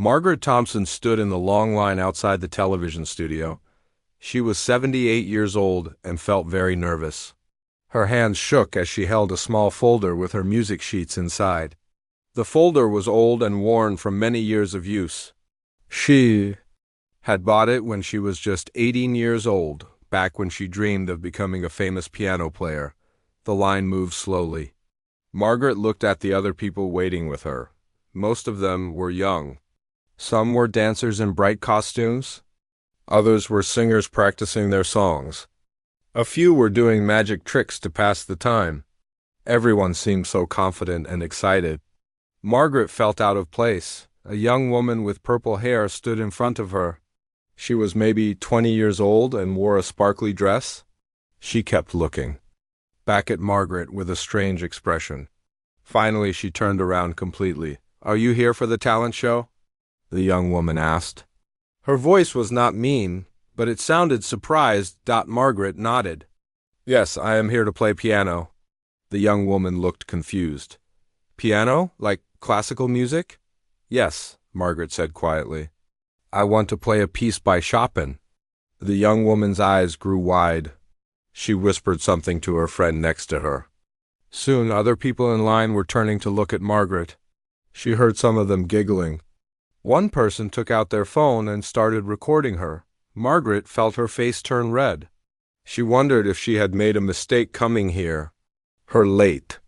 Margaret Thompson stood in the long line outside the television studio. She was 78 years old and felt very nervous. Her hands shook as she held a small folder with her music sheets inside. The folder was old and worn from many years of use. She had bought it when she was just 18 years old, back when she dreamed of becoming a famous piano player. The line moved slowly. Margaret looked at the other people waiting with her. Most of them were young. Some were dancers in bright costumes. Others were singers practicing their songs. A few were doing magic tricks to pass the time. Everyone seemed so confident and excited. Margaret felt out of place. A young woman with purple hair stood in front of her. She was maybe 20 years old and wore a sparkly dress. She kept looking back at Margaret with a strange expression. Finally, she turned around completely. "Are you here for the talent show?" the young woman asked. Her voice was not mean, but it sounded surprised. Margaret nodded. "Yes, I am here to play piano." The young woman looked confused. "Piano? Like classical music?" "Yes," Margaret said quietly. "I want to play a piece by Chopin." The young woman's eyes grew wide. She whispered something to her friend next to her. Soon other people in line were turning to look at Margaret. She heard some of them giggling. One person took out their phone and started recording her. Margaret felt her face turn red. She wondered if she had made a mistake coming here. Her late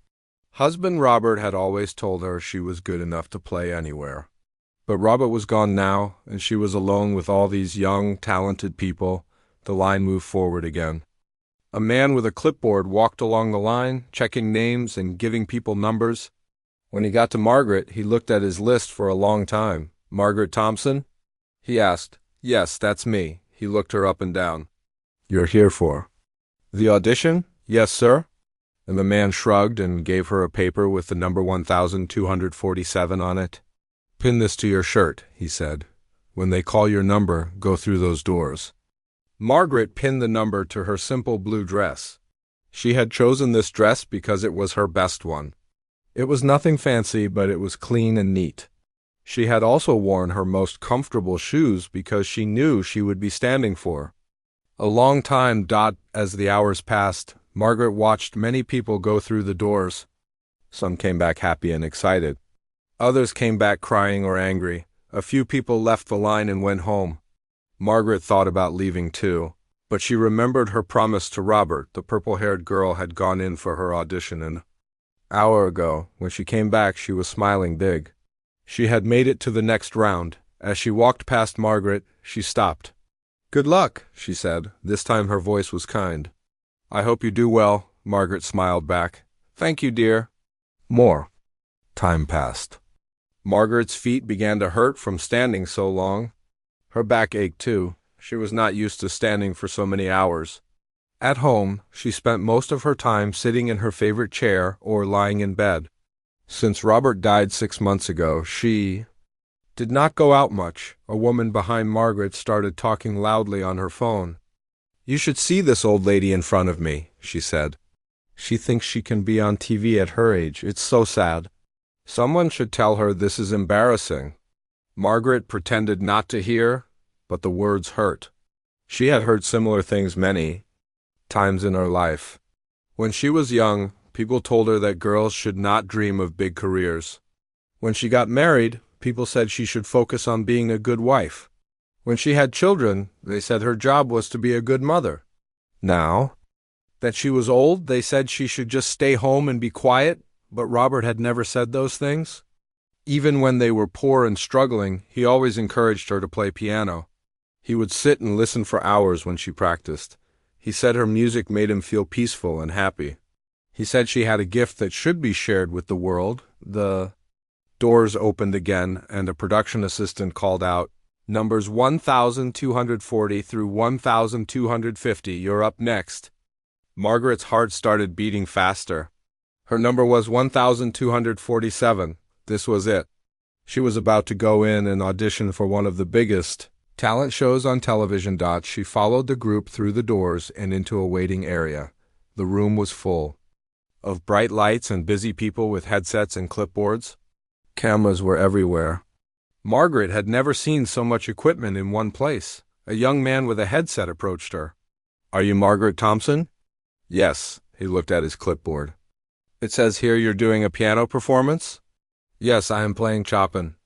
husband Robert had always told her she was good enough to play anywhere. But Robert was gone now, and she was alone with all these young, talented people. The line moved forward again. A man with a clipboard walked along the line, checking names and giving people numbers. When he got to Margaret, he looked at his list for a long time. "Margaret Thompson?" he asked. "Yes, that's me." He looked her up and down. "You're here for the audition?" "Yes, sir." And the man shrugged and gave her a paper with the number 1247 on it. "Pin this to your shirt," he said. "When they call your number, go through those doors." Margaret pinned the number to her simple blue dress. She had chosen this dress because it was her best one. It was nothing fancy, but it was clean and neat. She had also worn her most comfortable shoes because she knew she would be standing for a long time. As the hours passed, Margaret watched many people go through the doors. Some came back happy and excited. Others came back crying or angry. A few people left the line and went home. Margaret thought about leaving too, but she remembered her promise to Robert. The purple-haired girl had gone in for her audition an hour ago. When she came back, she was smiling big. She had made it to the next round. As she walked past Margaret, she stopped. "Good luck," she said. This time her voice was kind. "I hope you do well," Margaret smiled back. "Thank you, dear." More time passed. Margaret's feet began to hurt from standing so long. Her back ached too. She was not used to standing for so many hours. At home, she spent most of her time sitting in her favorite chair or lying in bed. Since Robert died 6 months ago, she did not go out much. A woman behind Margaret started talking loudly on her phone. "You should see this old lady in front of me," she said. "She thinks she can be on TV at her age. It's so sad. Someone should tell her this is embarrassing." Margaret pretended not to hear, but the words hurt. She had heard similar things many times in her life. When she was young, people told her that girls should not dream of big careers. When she got married, people said she should focus on being a good wife. When she had children, they said her job was to be a good mother. Now that she was old, they said she should just stay home and be quiet, but Robert had never said those things. Even when they were poor and struggling, he always encouraged her to play piano. He would sit and listen for hours when she practiced. He said her music made him feel peaceful and happy. He said she had a gift that should be shared with the world. The doors opened again, and a production assistant called out, "Numbers 1240 through 1250, you're up next." Margaret's heart started beating faster. Her number was 1247. This was it. She was about to go in and audition for one of the biggest talent shows on television. She followed the group through the doors and into a waiting area. The room was full of bright lights and busy people with headsets and clipboards. Cameras were everywhere. Margaret had never seen so much equipment in one place. A young man with a headset approached her. "Are you Margaret Thompson?" "Yes." He looked at his clipboard. "It says here you're doing a piano performance?" "Yes, I am playing Chopin."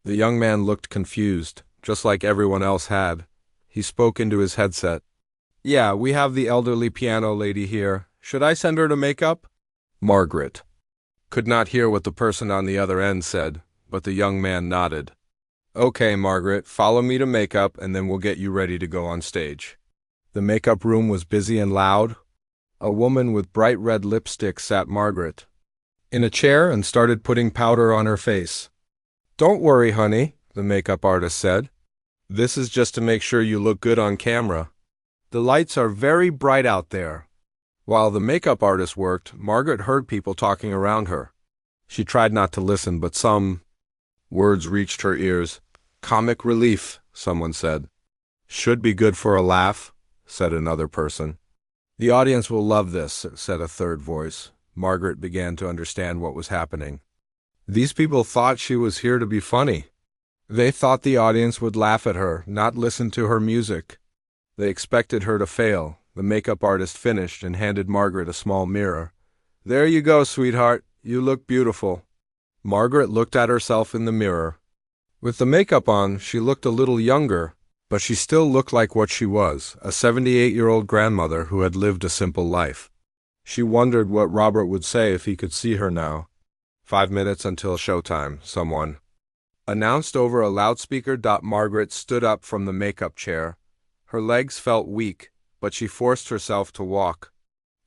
The young man looked confused, just like everyone else had. He spoke into his headset. "Yeah, we have the elderly piano lady here. Should I send her to makeup?" Margaret could not hear what the person on the other end said, but the young man nodded. "Okay, Margaret, follow me to makeup and then we'll get you ready to go on stage." The makeup room was busy and loud. A woman with bright red lipstick sat Margaret in a chair and started putting powder on her face. "Don't worry, honey," the makeup artist said. "This is just to make sure you look good on camera. The lights are very bright out there." While the makeup artist worked, Margaret heard people talking around her. She tried not to listen, but some words reached her ears. "Comic relief," someone said. "Should be good for a laugh," said another person. "The audience will love this," said a third voice. Margaret began to understand what was happening. These people thought she was here to be funny. They thought the audience would laugh at her, not listen to her music. They expected her to fail. The makeup artist finished and handed Margaret a small mirror. "There you go, sweetheart. You look beautiful." Margaret looked at herself in the mirror. With the makeup on, she looked a little younger, but she still looked like what she was, a 78-year-old grandmother who had lived a simple life. She wondered what Robert would say if he could see her now. 5 minutes until showtime, someone announced over a loudspeaker. Margaret stood up from the makeup chair. Her legs felt weak, but she forced herself to walk.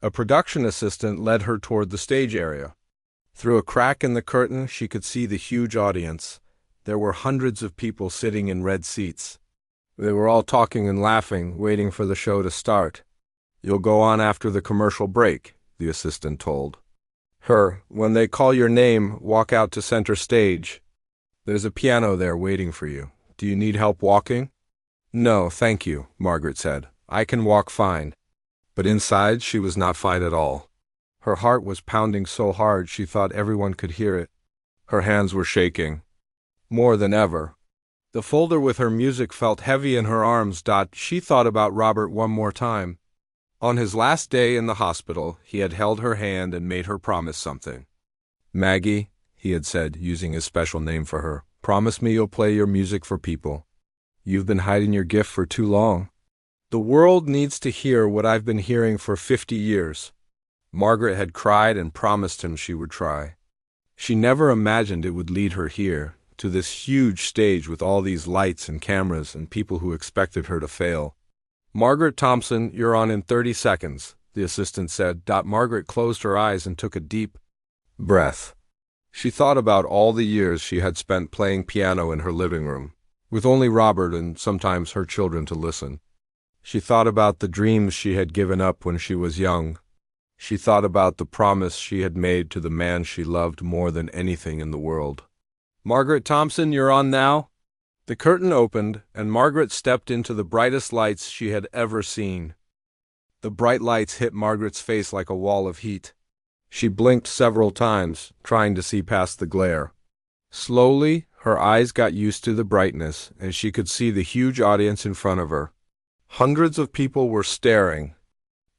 A production assistant led her toward the stage area. Through a crack in the curtain, she could see the huge audience. There were hundreds of people sitting in red seats. They were all talking and laughing, waiting for the show to start. "You'll go on after the commercial break," the assistant told her. "When they call your name, walk out to center stage. There's a piano there waiting for you. Do you need help walking?" "No, thank you," Margaret said. "I can walk fine." But inside, she was not fine at all. Her heart was pounding so hard she thought everyone could hear it. Her hands were shaking more than ever. The folder with her music felt heavy in her arms. She thought about Robert one more time. On his last day in the hospital, he had held her hand and made her promise something. "Maggie," he had said, using his special name for her, "promise me you'll play your music for people. You've been hiding your gift for too long. The world needs to hear what I've been hearing for 50 years. Margaret had cried and promised him she would try. She never imagined it would lead her here, to this huge stage with all these lights and cameras and people who expected her to fail. "Margaret Thompson, you're on in 30 seconds, the assistant said. Margaret closed her eyes and took a deep breath. She thought about all the years she had spent playing piano in her living room, with only Robert and sometimes her children to listen. She thought about the dreams she had given up when she was young. She thought about the promise she had made to the man she loved more than anything in the world. "Margaret Thompson, you're on now." The curtain opened, and Margaret stepped into the brightest lights she had ever seen. The bright lights hit Margaret's face like a wall of heat. She blinked several times, trying to see past the glare. Slowly, her eyes got used to the brightness, and she could see the huge audience in front of her. Hundreds of people were staring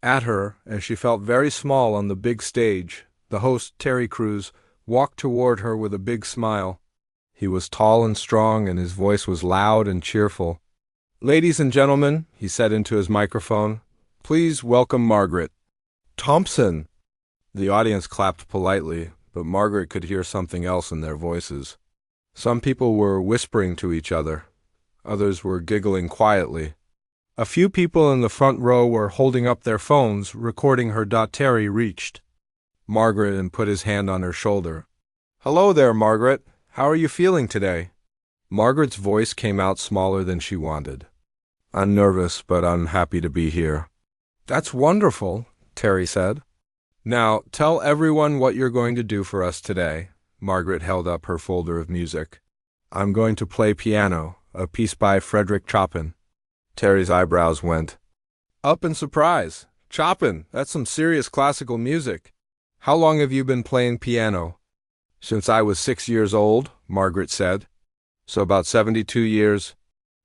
at her, and she felt very small on the big stage. The host, Terry Crews, walked toward her with a big smile. He was tall and strong, and his voice was loud and cheerful. "Ladies and gentlemen," he said into his microphone, "please welcome Margaret Thompson." The audience clapped politely, but Margaret could hear something else in their voices. Some people were whispering to each other. Others were giggling quietly. A few people in the front row were holding up their phones, recording her. Terry reached Margaret and put his hand on her shoulder. "Hello there, Margaret. How are you feeling today?" Margaret's voice came out smaller than she wanted. "I'm nervous, but I'm happy to be here." "That's wonderful," Terry said. "Now, tell everyone what you're going to do for us today." Margaret held up her folder of music. "I'm going to play piano, a piece by Frédéric Chopin." Terry's eyebrows went up in surprise. "Chopin, that's some serious classical music. How long have you been playing piano?" "Since I was 6 years old," Margaret said. So about 72 years.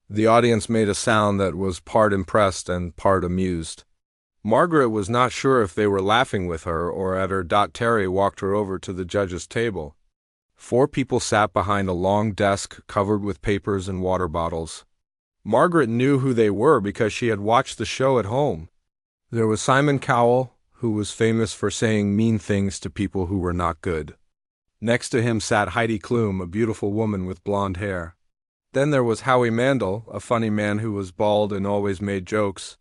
The audience made a sound that was part impressed and part amused. Margaret was not sure if they were laughing with her or at her. Terry walked her over to the judge's table. 4 people sat behind a long desk covered with papers and water bottles. Margaret knew who they were because she had watched the show at home. There was Simon Cowell, who was famous for saying mean things to people who were not good. Next to him sat Heidi Klum, a beautiful woman with blonde hair. Then there was Howie Mandel, a funny man who was bald and always made jokes.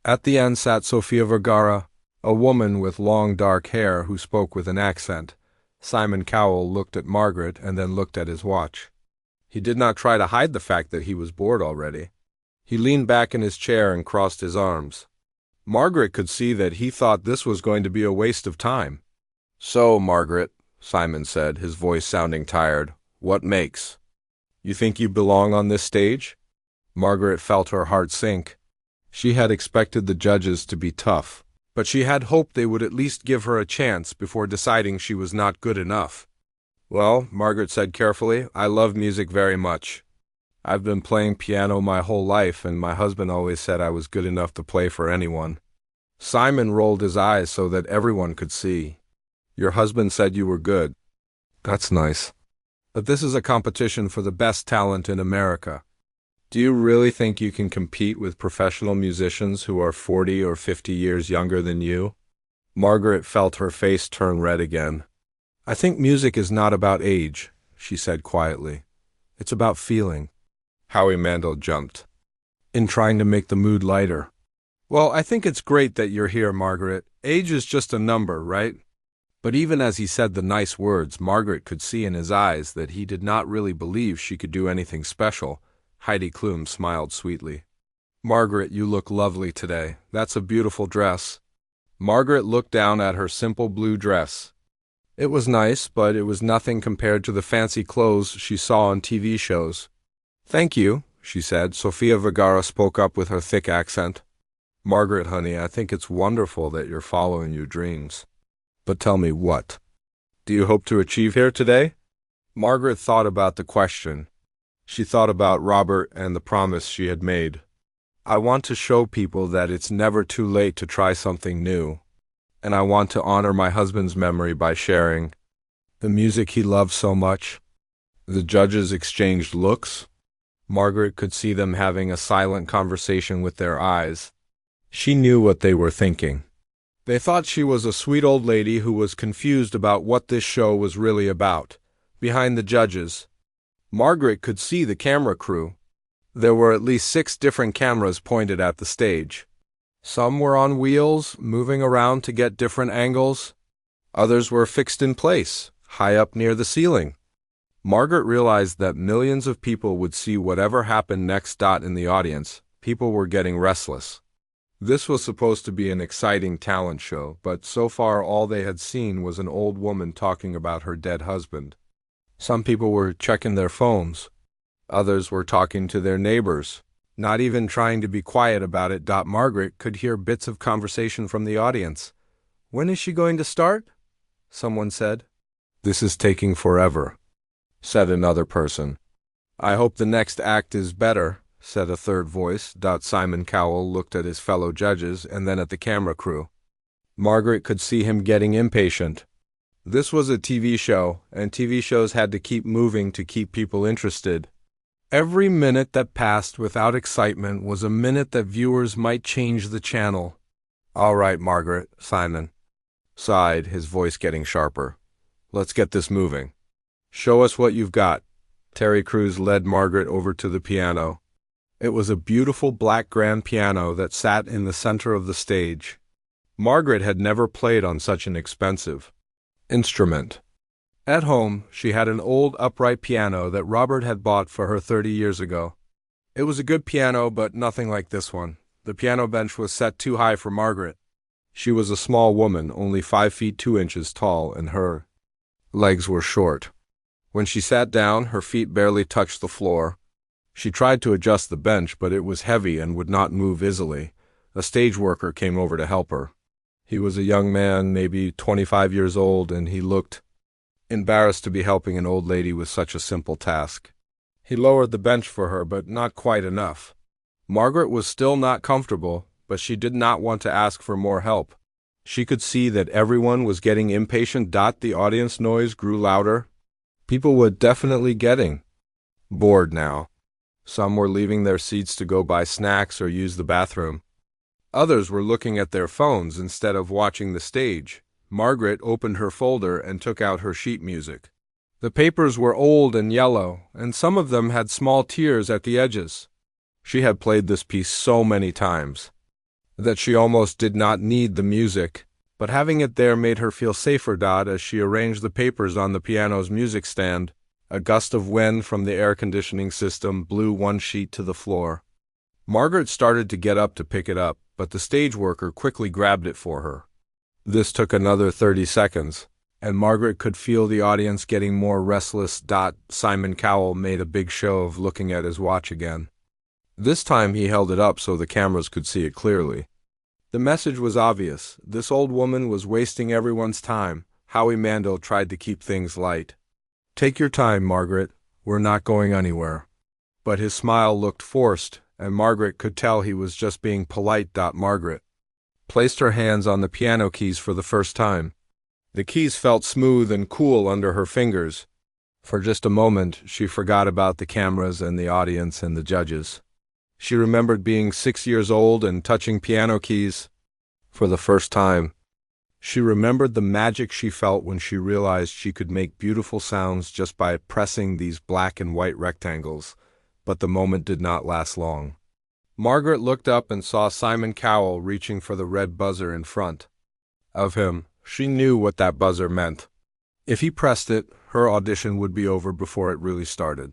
At the end sat Sofia Vergara, a woman with long dark hair who spoke with an accent. Simon Cowell looked at Margaret and then looked at his watch. He did not try to hide the fact that he was bored already. He leaned back in his chair and crossed his arms. Margaret could see that he thought this was going to be a waste of time. "So, Margaret," Simon said, his voice sounding tired, "what makes? You think you belong on this stage?" Margaret felt her heart sink. She had expected the judges to be tough, but she had hoped they would at least give her a chance before deciding she was not good enough. "Well," Margaret said carefully, "I love music very much. I've been playing piano my whole life, and my husband always said I was good enough to play for anyone." Simon rolled his eyes so that everyone could see. "Your husband said you were good. That's nice. But this is a competition for the best talent in America. Do you really think you can compete with professional musicians who are 40 or 50 years younger than you?" Margaret felt her face turn red again. "I think music is not about age," she said quietly. "It's about feeling." Howie Mandel jumped in, trying to make the mood lighter. "Well, I think it's great that you're here, Margaret. Age is just a number, right?" But even as he said the nice words, Margaret could see in his eyes that he did not really believe she could do anything special. Heidi Klum smiled sweetly. "Margaret, you look lovely today. That's a beautiful dress." Margaret looked down at her simple blue dress. It was nice, but it was nothing compared to the fancy clothes she saw on TV shows. "Thank you," she said. Sofia Vergara spoke up with her thick accent. "Margaret, honey, I think it's wonderful that you're following your dreams. But tell me, what do you hope to achieve here today?" Margaret thought about the question. She thought about Robert and the promise she had made. "I want to show people that it's never too late to try something new. And I want to honor my husband's memory by sharing the music he loved so much." The judges exchanged looks. Margaret could see them having a silent conversation with their eyes. She knew what they were thinking. They thought she was a sweet old lady who was confused about what this show was really about. Behind the judges, Margaret could see the camera crew. There were at least 6 different cameras pointed at the stage. Some were on wheels, moving around to get different angles. Others were fixed in place, high up near the ceiling. Margaret realized that millions of people would see whatever happened next. In the audience, people were getting restless. This was supposed to be an exciting talent show, but so far all they had seen was an old woman talking about her dead husband. Some people were checking their phones. Others were talking to their neighbors, not even trying to be quiet about it. Margaret could hear bits of conversation from the audience. "When is she going to start?" someone said. "This is taking forever," said another person. "I hope the next act is better," said a third voice. Simon Cowell looked at his fellow judges and then at the camera crew. Margaret could see him getting impatient. This was a TV show, and TV shows had to keep moving to keep people interested. Every minute that passed without excitement was a minute that viewers might change the channel. "All right, Margaret," Simon sighed, his voice getting sharper. "Let's get this moving. Show us what you've got." Terry Crews led Margaret over to the piano. It was a beautiful black grand piano that sat in the center of the stage. Margaret had never played on such an expensive instrument. At home, she had an old upright piano that Robert had bought for her 30 years ago. It was a good piano, but nothing like this one. The piano bench was set too high for Margaret. She was a small woman, only 5 feet 2 inches tall, and her legs were short. When she sat down, her feet barely touched the floor. She tried to adjust the bench, but it was heavy and would not move easily. A stage worker came over to help her. He was a young man, maybe 25 years old, and he looked embarrassed to be helping an old lady with such a simple task. He lowered the bench for her, but not quite enough. Margaret was still not comfortable, but she did not want to ask for more help. She could see that everyone was getting impatient. The audience noise grew louder. People were definitely getting bored now. Some were leaving their seats to go buy snacks or use the bathroom. Others were looking at their phones instead of watching the stage. Margaret opened her folder and took out her sheet music. The papers were old and yellow, and some of them had small tears at the edges. She had played this piece so many times that she almost did not need the music, but having it there made her feel safer. As she arranged the papers on the piano's music stand, a gust of wind from the air conditioning system blew one sheet to the floor. Margaret started to get up to pick it up, but the stage worker quickly grabbed it for her. This took another 30 seconds, and Margaret could feel the audience getting more restless. Simon Cowell made a big show of looking at his watch again. This time he held it up so the cameras could see it clearly. The message was obvious. This old woman was wasting everyone's time. Howie Mandel tried to keep things light. "Take your time, Margaret. We're not going anywhere." But his smile looked forced, and Margaret could tell he was just being polite. Margaret placed her hands on the piano keys for the first time. The keys felt smooth and cool under her fingers. For just a moment, she forgot about the cameras and the audience and the judges. She remembered being 6 years old and touching piano keys for the first time. She remembered the magic she felt when she realized she could make beautiful sounds just by pressing these black and white rectangles, but the moment did not last long. Margaret looked up and saw Simon Cowell reaching for the red buzzer in front of him. She knew what that buzzer meant. If he pressed it, her audition would be over before it really started.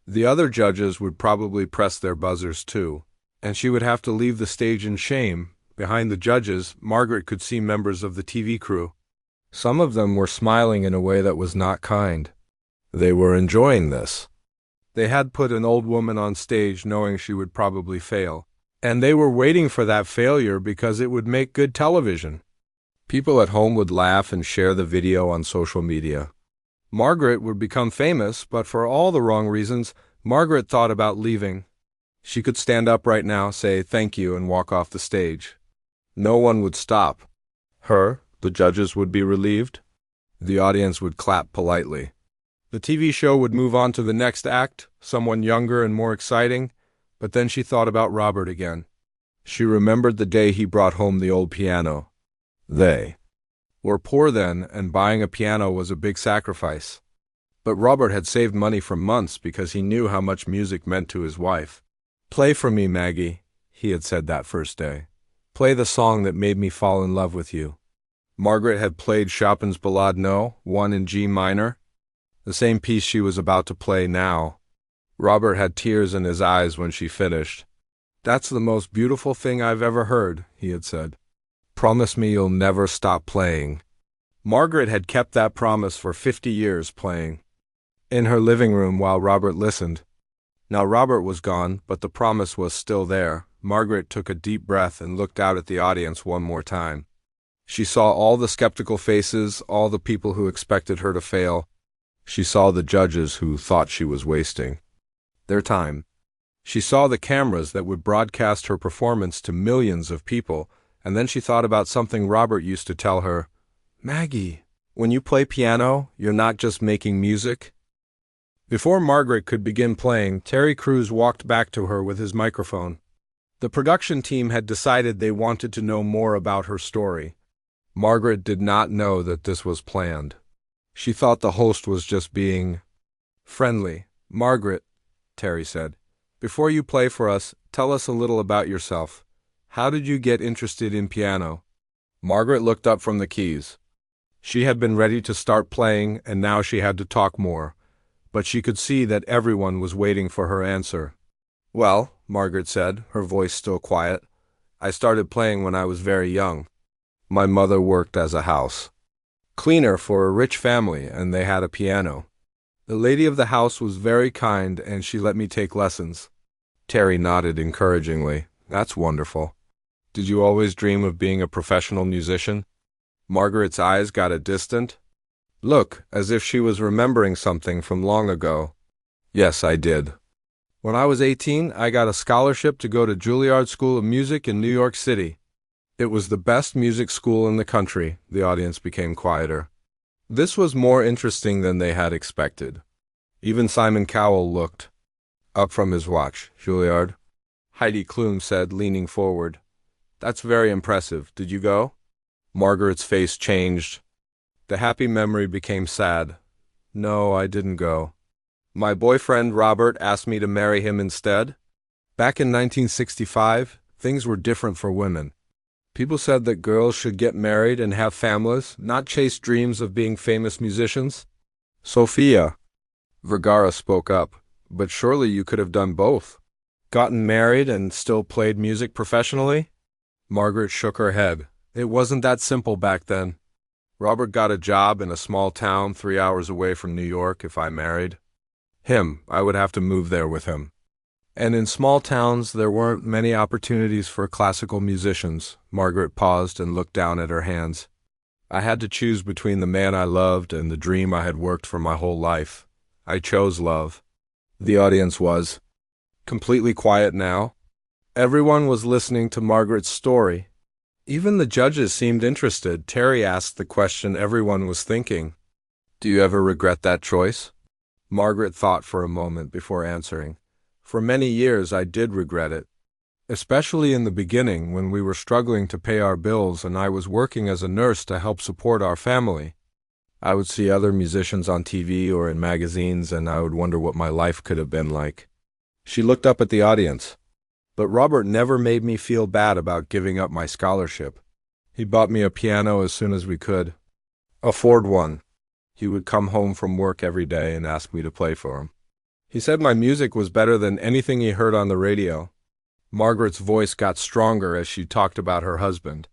The other judges would probably press their buzzers too, and she would have to leave the stage in shame. Behind the judges, Margaret could see members of the TV crew. Some of them were smiling in a way that was not kind. They were enjoying this. They had put an old woman on stage knowing she would probably fail, and they were waiting for that failure because it would make good television. People at home would laugh and share the video on social media. Margaret would become famous, but for all the wrong reasons. Margaret thought about leaving. She could stand up right now, say thank you, and walk off the stage. No one would stop her. The judges would be relieved. The audience would clap politely. The TV show would move on to the next act, someone younger and more exciting, but then she thought about Robert again. She remembered the day he brought home the old piano. They were poor then, and buying a piano was a big sacrifice. But Robert had saved money for months because he knew how much music meant to his wife. "Play for me, Maggie," he had said that first day. "Play the song that made me fall in love with you." Margaret had played Chopin's Ballade No. 1 in G minor, the same piece she was about to play now. Robert had tears in his eyes when she finished. "That's the most beautiful thing I've ever heard," he had said. "Promise me you'll never stop playing." Margaret had kept that promise for 50 years, playing in her living room while Robert listened. Now Robert was gone, but the promise was still there. Margaret took a deep breath and looked out at the audience one more time. She saw all the skeptical faces, all the people who expected her to fail. She saw the judges who thought she was wasting their time. She saw the cameras that would broadcast her performance to millions of people, and then she thought about something Robert used to tell her. "Maggie, when you play piano, you're not just making music." Before Margaret could begin playing, Terry Crews walked back to her with his microphone. The production team had decided they wanted to know more about her story. Margaret did not know that this was planned. She thought the host was just being friendly. "Margaret," Terry said, "before you play for us, tell us a little about yourself. How did you get interested in piano?" Margaret looked up from the keys. She had been ready to start playing, and now she had to talk more. But she could see that everyone was waiting for her answer. "Well," Margaret said, her voice still quiet, "I started playing when I was very young. My mother worked as a house cleaner for a rich family, and they had a piano. The lady of the house was very kind, and she let me take lessons." Terry nodded encouragingly. "That's wonderful. Did you always dream of being a professional musician?" Margaret's eyes got a distant look, as if she was remembering something from long ago. Yes, I did. When I was 18, I got a scholarship to go to Juilliard School of Music in New York City. It was the best music school in the country. The audience became quieter. This was more interesting than they had expected. Even Simon Cowell looked up from his watch. Juilliard? Heidi Klum said, leaning forward. That's very impressive. Did you go? Margaret's face changed. The happy memory became sad. No, I didn't go. My boyfriend Robert asked me to marry him instead. Back in 1965, things were different for women. People said that girls should get married and have families, not chase dreams of being famous musicians. Sofia Vergara spoke up, but surely you could have done both. Gotten married and still played music professionally? Margaret shook her head. It wasn't that simple back then. Robert got a job in a small town 3 hours away from New York. If I married him, I would have to move there with him. And in small towns, there weren't many opportunities for classical musicians. Margaret paused and looked down at her hands. I had to choose between the man I loved and the dream I had worked for my whole life. I chose love. The audience was completely quiet now. Everyone was listening to Margaret's story. Even the judges seemed interested. Terry asked the question everyone was thinking. Do you ever regret that choice? Margaret thought for a moment before answering. For many years I did regret it, especially in the beginning when we were struggling to pay our bills and I was working as a nurse to help support our family. I would see other musicians on TV or in magazines and I would wonder what my life could have been like. She looked up at the audience. But Robert never made me feel bad about giving up my scholarship. He bought me a piano as soon as we could afford one. He would come home from work every day and ask me to play for him. He said my music was better than anything he heard on the radio. Margaret's voice got stronger as she talked about her husband.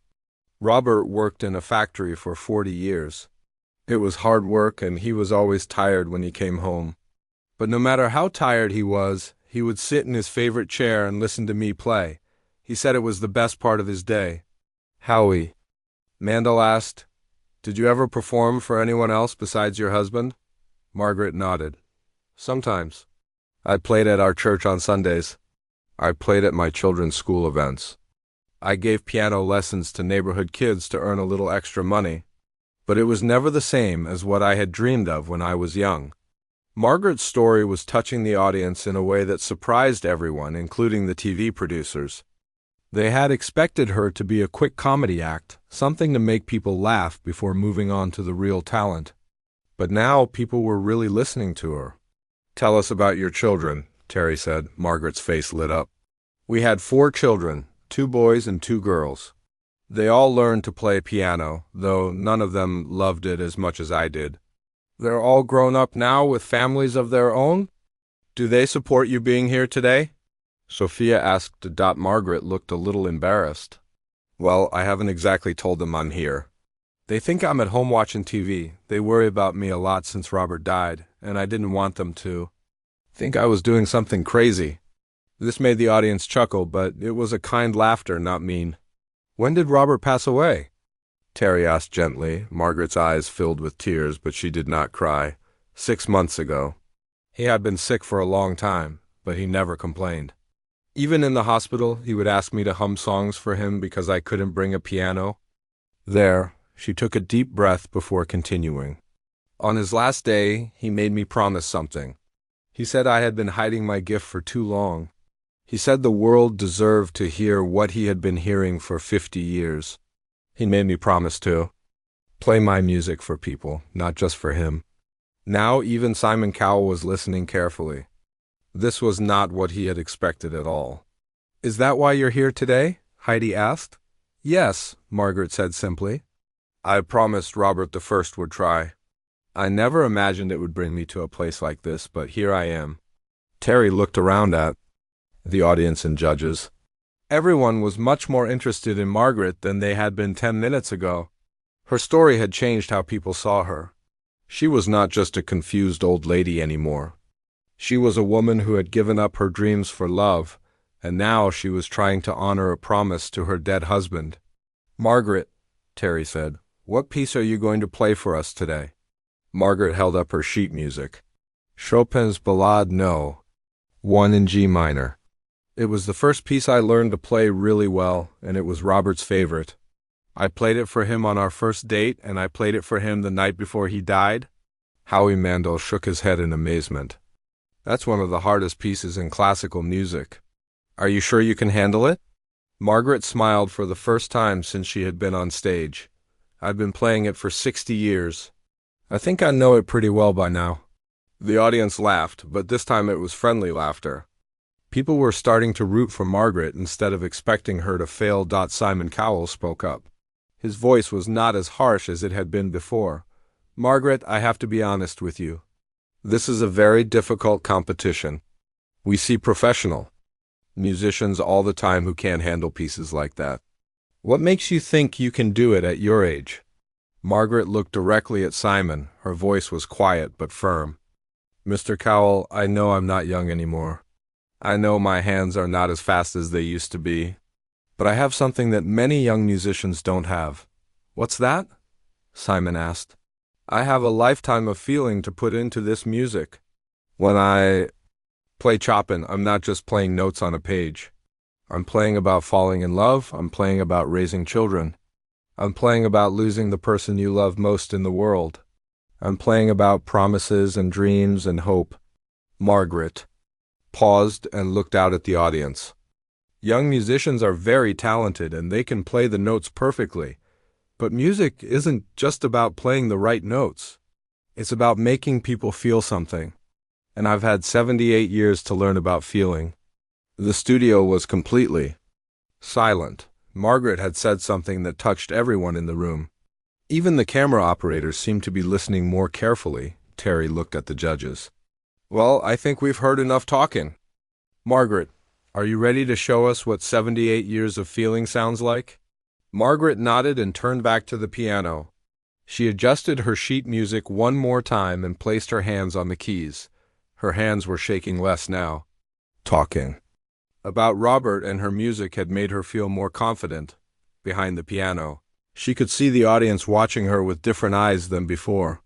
Robert worked in a factory for 40 years. It was hard work and he was always tired when he came home. But no matter how tired he would sit in his favorite chair and listen to me play. He said it was the best part of his day. Howie, Mandel asked, did you ever perform for anyone else besides your husband? Margaret nodded. Sometimes. I played at our church on Sundays. I played at my children's school events. I gave piano lessons to neighborhood kids to earn a little extra money. But it was never the same as what I had dreamed of when I was young. Margaret's story was touching the audience in a way that surprised everyone, including the TV producers. They had expected her to be a quick comedy act, something to make people laugh before moving on to the real talent. But now people were really listening to her. Tell us about your children, Terry said. Margaret's face lit up. We had 4 children, 2 boys and 2 girls. They all learned to play piano, though none of them loved it as much as I did. They're all grown up now with families of their own? Do they support you being here today? Sophia asked. Margaret looked a little embarrassed. Well, I haven't exactly told them I'm here. They think I'm at home watching TV. They worry about me a lot since Robert died, and I didn't want them to think I was doing something crazy. This made the audience chuckle, but it was a kind laughter, not mean. When did Robert pass away? Terry asked gently. Margaret's eyes filled with tears, but she did not cry. 6 months ago. He had been sick for a long time, but he never complained. Even in the hospital, he would ask me to hum songs for him because I couldn't bring a piano. There, she took a deep breath before continuing. On his last day, he made me promise something. He said I had been hiding my gift for too long. He said the world deserved to hear what he had been hearing for 50 years. He made me promise to play my music for people, not just for him. Now even Simon Cowell was listening carefully. This was not what he had expected at all. Is that why you're here today? Heidi asked. Yes, Margaret said simply. I promised Robert the First would try. I never imagined it would bring me to a place like this, but here I am. Terry looked around at the audience and judges. Everyone was much more interested in Margaret than they had been 10 minutes ago. Her story had changed how people saw her. She was not just a confused old lady anymore. She was a woman who had given up her dreams for love, and now she was trying to honor a promise to her dead husband. Margaret, Terry said, what piece are you going to play for us today? Margaret held up her sheet music. Chopin's Ballade No. 1 in G minor. It was the first piece I learned to play really well, and it was Robert's favorite. I played it for him on our first date, and I played it for him the night before he died. Howie Mandel shook his head in amazement. That's one of the hardest pieces in classical music. Are you sure you can handle it? Margaret smiled for the first time since she had been on stage. I've been playing it for 60 years. I think I know it pretty well by now. The audience laughed, but this time it was friendly laughter. People were starting to root for Margaret instead of expecting her to fail. Simon Cowell spoke up. His voice was not as harsh as it had been before. Margaret, I have to be honest with you. This is a very difficult competition. We see professional musicians all the time who can't handle pieces like that. What makes you think you can do it at your age? Margaret looked directly at Simon. Her voice was quiet but firm. Mr. Cowell, I know I'm not young anymore. I know my hands are not as fast as they used to be. But I have something that many young musicians don't have. What's that? Simon asked. I have a lifetime of feeling to put into this music. When I play Chopin, I'm not just playing notes on a page. I'm playing about falling in love. I'm playing about raising children. I'm playing about losing the person you love most in the world. I'm playing about promises and dreams and hope. Margaret paused and looked out at the audience. Young musicians are very talented and they can play the notes perfectly. But music isn't just about playing the right notes. It's about making people feel something. And I've had 78 years to learn about feeling. The studio was completely silent. Margaret had said something that touched everyone in the room. Even the camera operators seemed to be listening more carefully. Terry looked at the judges. Well, I think we've heard enough talking. Margaret, are you ready to show us what 78 years of feeling sounds like? Margaret nodded and turned back to the piano. She adjusted her sheet music one more time and placed her hands on the keys. Her hands were shaking less now. Talking about Robert and her music had made her feel more confident. Behind the piano, she could see the audience watching her with different eyes than before.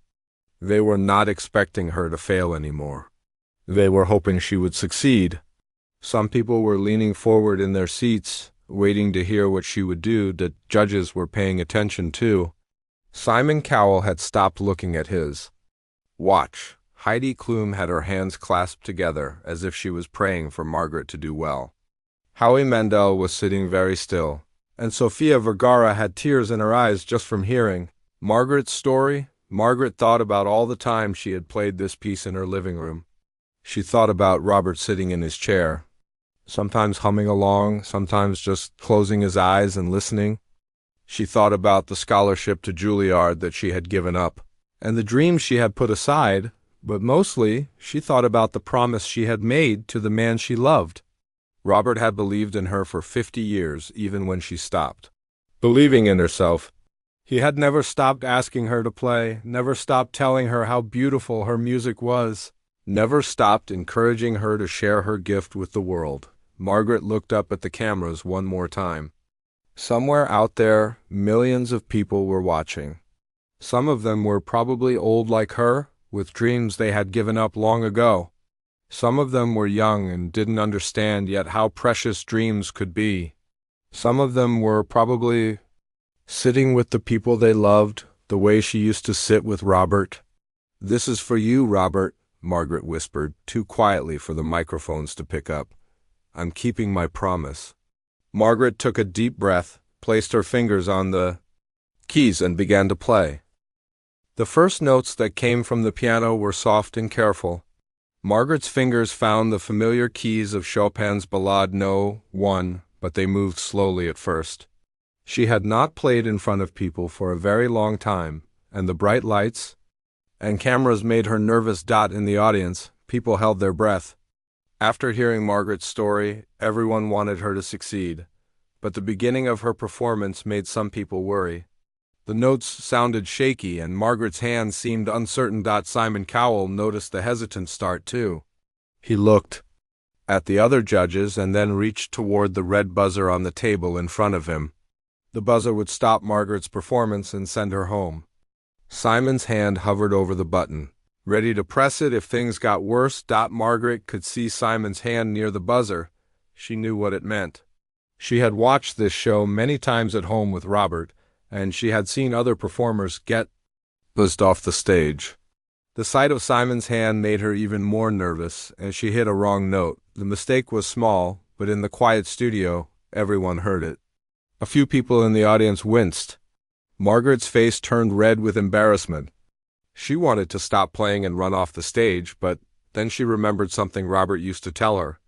They were not expecting her to fail anymore. They were hoping she would succeed. Some people were leaning forward in their seats, waiting to hear what she would do. The judges were paying attention too. Simon Cowell had stopped looking at his watch. Heidi Klum had her hands clasped together as if she was praying for Margaret to do well. Howie Mandel was sitting very still, and Sofia Vergara had tears in her eyes just from hearing Margaret's story. Margaret thought about all the time she had played this piece in her living room. She thought about Robert sitting in his chair, sometimes humming along, sometimes just closing his eyes and listening. She thought about the scholarship to Juilliard that she had given up, and the dreams she had put aside, but mostly she thought about the promise she had made to the man she loved. Robert had believed in her for 50 years, even when she stopped believing in herself. He had never stopped asking her to play, never stopped telling her how beautiful her music was, never stopped encouraging her to share her gift with the world. Margaret looked up at the cameras one more time. Somewhere out there, millions of people were watching. Some of them were probably old like her, with dreams they had given up long ago. Some of them were young and didn't understand yet how precious dreams could be. Some of them were probably sitting with the people they loved, the way she used to sit with Robert. "This is for you, Robert," Margaret whispered, too quietly for the microphones to pick up. "I'm keeping my promise." Margaret took a deep breath, placed her fingers on the keys, and began to play. The first notes that came from the piano were soft and careful. Margaret's fingers found the familiar keys of Chopin's Ballade No. 1, but they moved slowly at first. She had not played in front of people for a very long time, and the bright lights and cameras made her nervous. In the audience, people held their breath. After hearing Margaret's story, everyone wanted her to succeed, but the beginning of her performance made some people worry. The notes sounded shaky, and Margaret's hands seemed uncertain. Simon Cowell noticed the hesitant start, too. He looked at the other judges and then reached toward the red buzzer on the table in front of him. The buzzer would stop Margaret's performance and send her home. Simon's hand hovered over the button. ready to press it if things got worse. Margaret could see Simon's hand near the buzzer. She knew what it meant. She had watched this show many times at home with Robert, and she had seen other performers get buzzed off the stage. The sight of Simon's hand made her even more nervous, and she hit a wrong note. The mistake was small, but in the quiet studio, everyone heard it. A few people in the audience winced. Margaret's face turned red with embarrassment. She wanted to stop playing and run off the stage, but then she remembered something Robert used to tell her.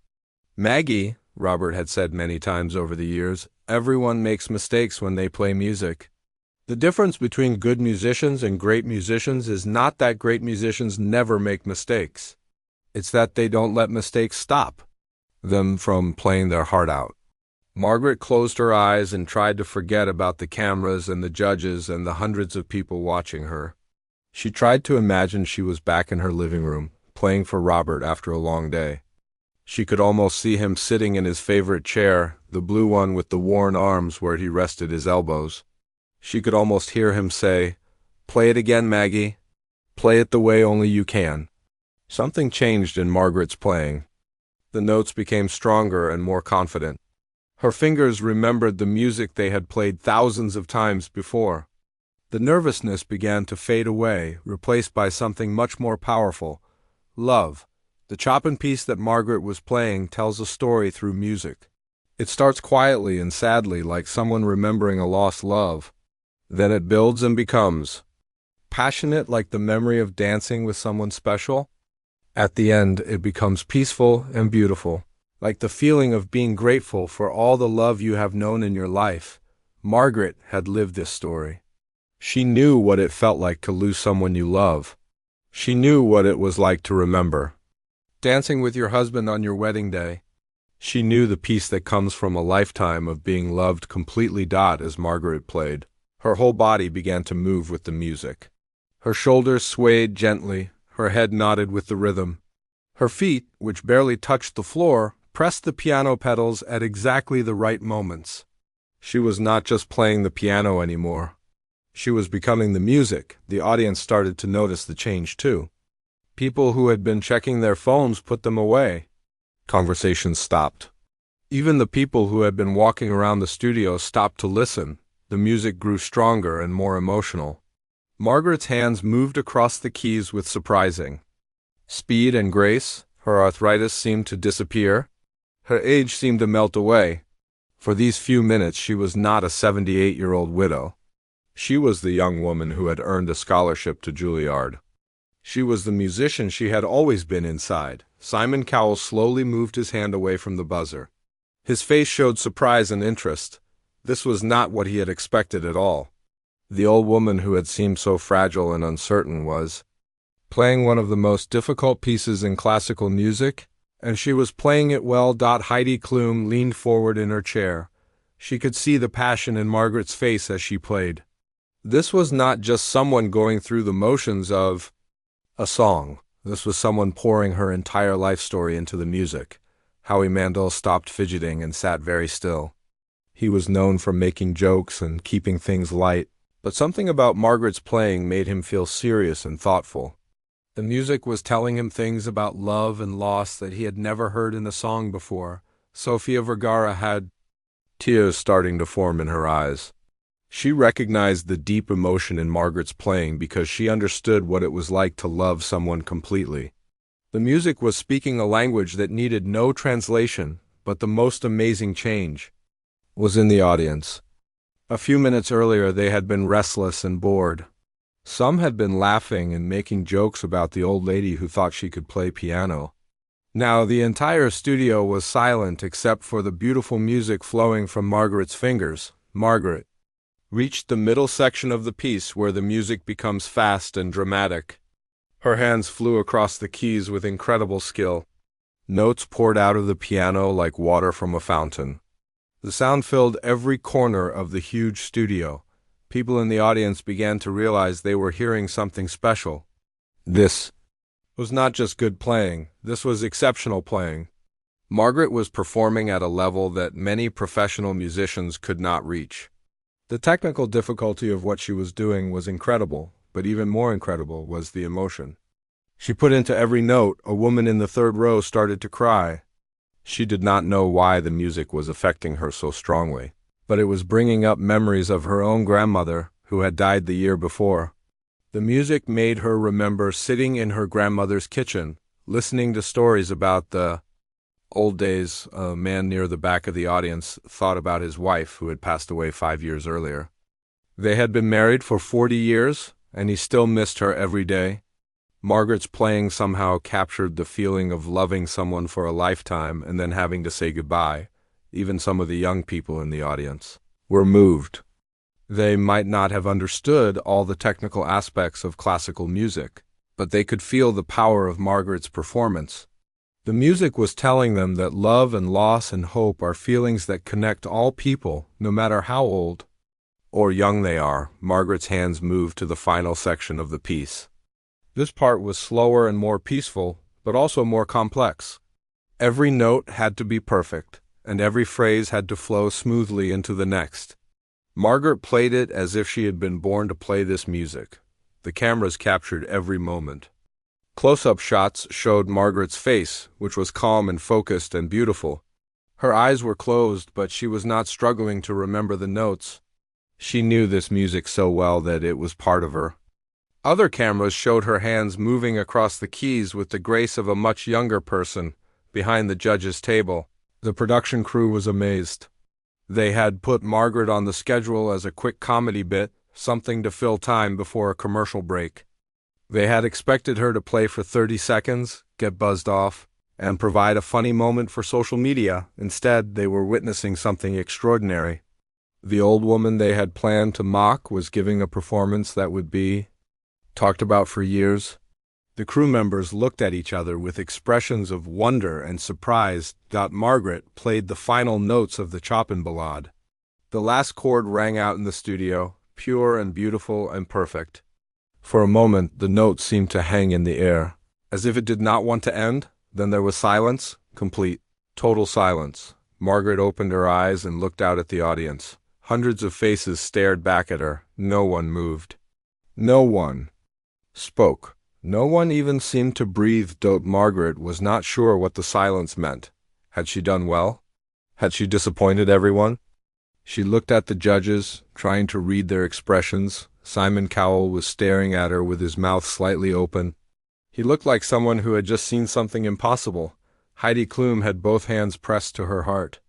"Maggie," Robert had said many times over the years, "everyone makes mistakes when they play music. The difference between good musicians and great musicians is not that great musicians never make mistakes. It's that they don't let mistakes stop them from playing their heart out." Margaret closed her eyes and tried to forget about the cameras and the judges and the hundreds of people watching her. She tried to imagine she was back in her living room, playing for Robert after a long day. She could almost see him sitting in his favorite chair, the blue one with the worn arms where he rested his elbows. She could almost hear him say, "Play it again, Maggie. Play it the way only you can." Something changed in Margaret's playing. The notes became stronger and more confident. Her fingers remembered the music they had played thousands of times before. The nervousness began to fade away, replaced by something much more powerful: love. The Chopin piece that Margaret was playing tells a story through music. It starts quietly and sadly, like someone remembering a lost love. Then it builds and becomes passionate, like the memory of dancing with someone special. At the end, it becomes peaceful and beautiful, like the feeling of being grateful for all the love you have known in your life. Margaret had lived this story. She knew what it felt like to lose someone you love. She knew what it was like to remember dancing with your husband on your wedding day. She knew the peace that comes from a lifetime of being loved completely. As Margaret played, her whole body began to move with the music. Her shoulders swayed gently, her head nodded with the rhythm. Her feet, which barely touched the floor, pressed the piano pedals at exactly the right moments. She was not just playing the piano anymore. She was becoming the music. The audience started to notice the change too. People who had been checking their phones put them away. Conversations stopped. Even the people who had been walking around the studio stopped to listen. The music grew stronger and more emotional. Margaret's hands moved across the keys with surprising speed and grace. Her arthritis seemed to disappear. Her age seemed to melt away. For these few minutes she was not a 78-year-old widow. She was the young woman who had earned a scholarship to Juilliard. She was the musician she had always been inside. Simon Cowell slowly moved his hand away from the buzzer. His face showed surprise and interest. This was not what he had expected at all. The old woman who had seemed so fragile and uncertain was playing one of the most difficult pieces in classical music, and she was playing it well. Heidi Klum leaned forward in her chair. She could see the passion in Margaret's face as she played. This was not just someone going through the motions of a song. This was someone pouring her entire life story into the music. Howie Mandel stopped fidgeting and sat very still. He was known for making jokes and keeping things light, but something about Margaret's playing made him feel serious and thoughtful. The music was telling him things about love and loss that he had never heard in a song before. Sofia Vergara had tears starting to form in her eyes. She recognized the deep emotion in Margaret's playing because she understood what it was like to love someone completely. The music was speaking a language that needed no translation, but the most amazing change was in the audience. A few minutes earlier they had been restless and bored. Some had been laughing and making jokes about the old lady who thought she could play piano. Now the entire studio was silent except for the beautiful music flowing from Margaret's fingers. Margaret reached the middle section of the piece where the music becomes fast and dramatic. Her hands flew across the keys with incredible skill. Notes poured out of the piano like water from a fountain. The sound filled every corner of the huge studio. People in the audience began to realize they were hearing something special. This was not just good playing, this was exceptional playing. Margaret was performing at a level that many professional musicians could not reach. The technical difficulty of what she was doing was incredible, but even more incredible was the emotion. She put into every note. A woman in the third row started to cry. She did not know why the music was affecting her so strongly, but it was bringing up memories of her own grandmother, who had died the year before. The music made her remember sitting in her grandmother's kitchen, listening to stories about the old days. A man near the back of the audience thought about his wife, who had passed away 5 years earlier. They had been married for 40 years, and he still missed her every day. Margaret's playing somehow captured the feeling of loving someone for a lifetime and then having to say goodbye. Even some of the young people in the audience were moved. They might not have understood all the technical aspects of classical music, but they could feel the power of Margaret's performance. The music was telling them that love and loss and hope are feelings that connect all people, no matter how old or young they are. Margaret's hands moved to the final section of the piece. This part was slower and more peaceful, but also more complex. Every note had to be perfect, and every phrase had to flow smoothly into the next. Margaret played it as if she had been born to play this music. The cameras captured every moment. Close-up shots showed Margaret's face, which was calm and focused and beautiful. Her eyes were closed, but she was not struggling to remember the notes. She knew this music so well that it was part of her. Other cameras showed her hands moving across the keys with the grace of a much younger person behind the judge's table. The production crew was amazed. They had put Margaret on the schedule as a quick comedy bit, something to fill time before a commercial break. They had expected her to play for 30 seconds, get buzzed off, and provide a funny moment for social media. Instead, they were witnessing something extraordinary. The old woman they had planned to mock was giving a performance that would be talked about for years. The crew members looked at each other with expressions of wonder and surprise. Margaret played the final notes of the Chopin Ballade. The last chord rang out in the studio, pure and beautiful and perfect. For a moment, the note seemed to hang in the air, as if it did not want to end. Then there was silence, complete, total silence. Margaret opened her eyes and looked out at the audience. Hundreds of faces stared back at her. No one moved. No one spoke. No one even seemed to breathe. Margaret was not sure what the silence meant. Had she done well? Had she disappointed everyone? She looked at the judges, trying to read their expressions. Simon Cowell was staring at her with his mouth slightly open. He looked like someone who had just seen something impossible. Heidi Klum had both hands pressed to her heart.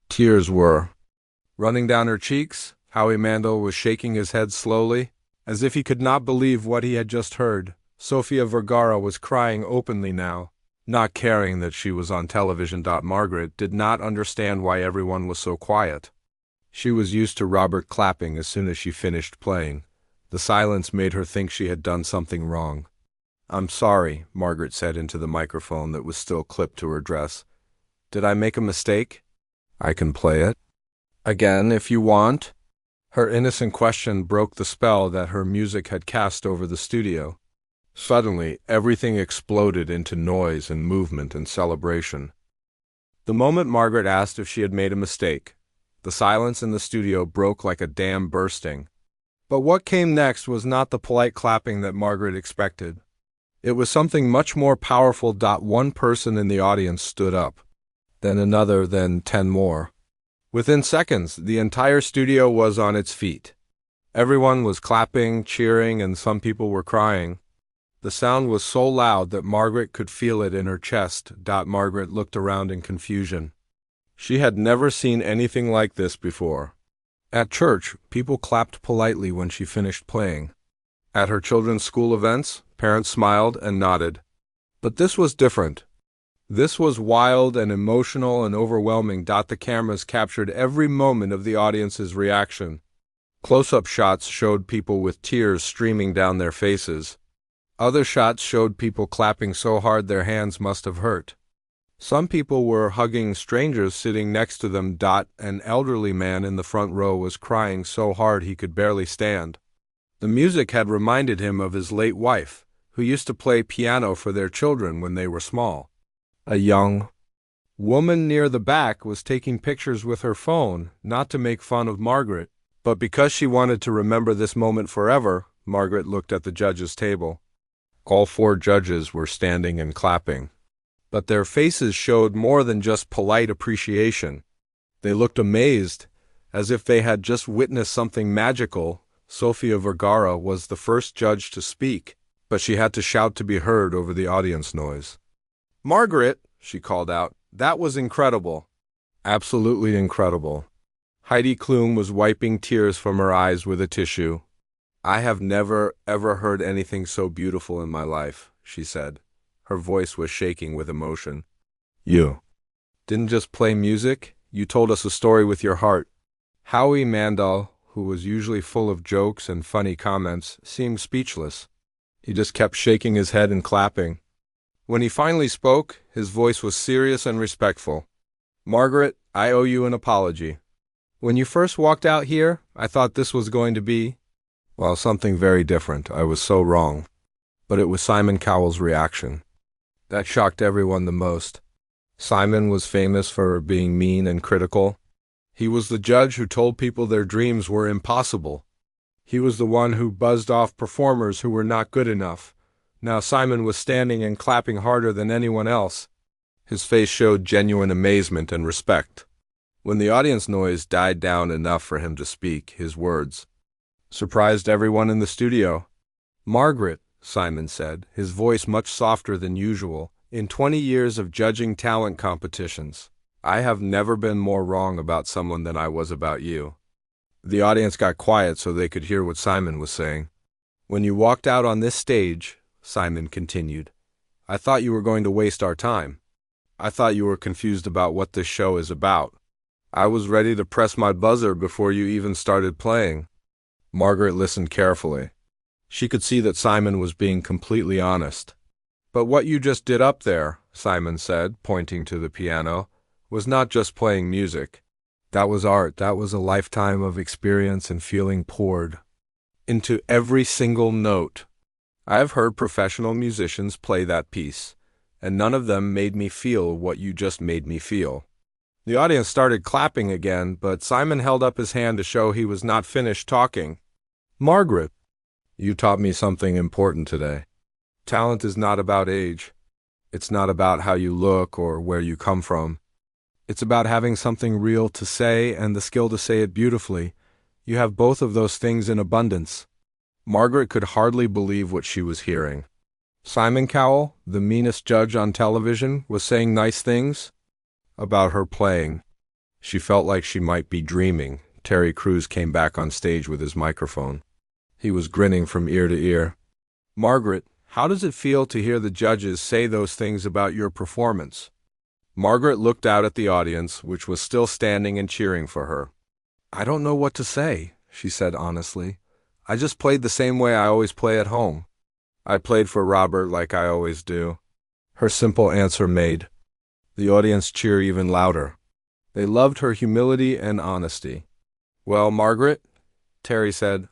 Tears were running down her cheeks. Howie Mandel was shaking his head slowly, as if he could not believe what he had just heard. Sofia Vergara was crying openly now, not caring that she was on television. Margaret did not understand why everyone was so quiet. She was used to Robert clapping as soon as she finished playing. The silence made her think she had done something wrong. "I'm sorry," Margaret said into the microphone that was still clipped to her dress. "Did I make a mistake? I can play it again if you want." Her innocent question broke the spell that her music had cast over the studio. Suddenly, everything exploded into noise and movement and celebration. The moment Margaret asked if she had made a mistake, the silence in the studio broke like a dam bursting. But what came next was not the polite clapping that Margaret expected. It was something much more powerful. One person in the audience stood up, then another, then 10 more. Within seconds, the entire studio was on its feet. Everyone was clapping, cheering, and some people were crying. The sound was so loud that Margaret could feel it in her chest. Margaret looked around in confusion. She had never seen anything like this before. At church, people clapped politely when she finished playing. At her children's school events, parents smiled and nodded. But this was different. This was wild and emotional and overwhelming. The cameras captured every moment of the audience's reaction. Close-up shots showed people with tears streaming down their faces. Other shots showed people clapping so hard their hands must have hurt. Some people were hugging strangers sitting next to them. An elderly man in the front row was crying so hard he could barely stand. The music had reminded him of his late wife, who used to play piano for their children when they were small. A young woman near the back was taking pictures with her phone, not to make fun of Margaret, but because she wanted to remember this moment forever. Margaret looked at the judge's table. All four judges were standing and clapping. But their faces showed more than just polite appreciation. They looked amazed, as if they had just witnessed something magical. Sofia Vergara was the first judge to speak, but she had to shout to be heard over the audience noise. "Margaret," she called out, "that was incredible." Absolutely incredible. Heidi Klum was wiping tears from her eyes with a tissue. "I have never, ever heard anything so beautiful in my life," she said. Her voice was shaking with emotion. "You didn't just play music, you told us a story with your heart." Howie Mandel, who was usually full of jokes and funny comments, seemed speechless. He just kept shaking his head and clapping. When he finally spoke, his voice was serious and respectful. "Margaret, I owe you an apology. When you first walked out here, I thought this was going to be, well, something very different. I was so wrong." But it was Simon Cowell's reaction that shocked everyone the most. Simon was famous for being mean and critical. He was the judge who told people their dreams were impossible. He was the one who buzzed off performers who were not good enough. Now Simon was standing and clapping harder than anyone else. His face showed genuine amazement and respect. When the audience noise died down enough for him to speak, his words surprised everyone in the studio. "Margaret," Simon said, his voice much softer than usual, "in 20 years of judging talent competitions, I have never been more wrong about someone than I was about you." The audience got quiet so they could hear what Simon was saying. "When you walked out on this stage," Simon continued, "I thought you were going to waste our time. I thought you were confused about what this show is about. I was ready to press my buzzer before you even started playing." Margaret listened carefully. She could see that Simon was being completely honest. "But what you just did up there," Simon said, pointing to the piano, "was not just playing music. That was art. That was a lifetime of experience and feeling poured into every single note. I've heard professional musicians play that piece, and none of them made me feel what you just made me feel." The audience started clapping again, but Simon held up his hand to show he was not finished talking. "Margaret, you taught me something important today. Talent is not about age. It's not about how you look or where you come from. It's about having something real to say and the skill to say it beautifully. You have both of those things in abundance." Margaret could hardly believe what she was hearing. Simon Cowell, the meanest judge on television, was saying nice things about her playing. She felt like she might be dreaming. Terry Crews came back on stage with his microphone. He was grinning from ear to ear. "Margaret, how does it feel to hear the judges say those things about your performance?" Margaret looked out at the audience, which was still standing and cheering for her. "I don't know what to say," she said honestly. "I just played the same way I always play at home. I played for Robert like I always do." Her simple answer made the audience cheer even louder. They loved her humility and honesty. "Well, Margaret," Terry said,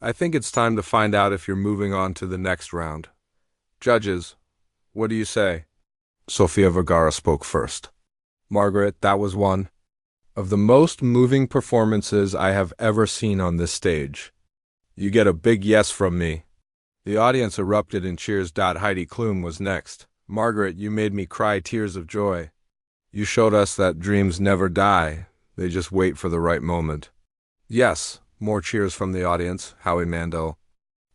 "I think it's time to find out if you're moving on to the next round. Judges, what do you say?" Sofia Vergara spoke first. "Margaret, that was one of the most moving performances I have ever seen on this stage. You get a big yes from me." The audience erupted in cheers. Heidi Klum was next. "Margaret, you made me cry tears of joy. You showed us that dreams never die. They just wait for the right moment." "Yes," more cheers from the audience. Howie Mandel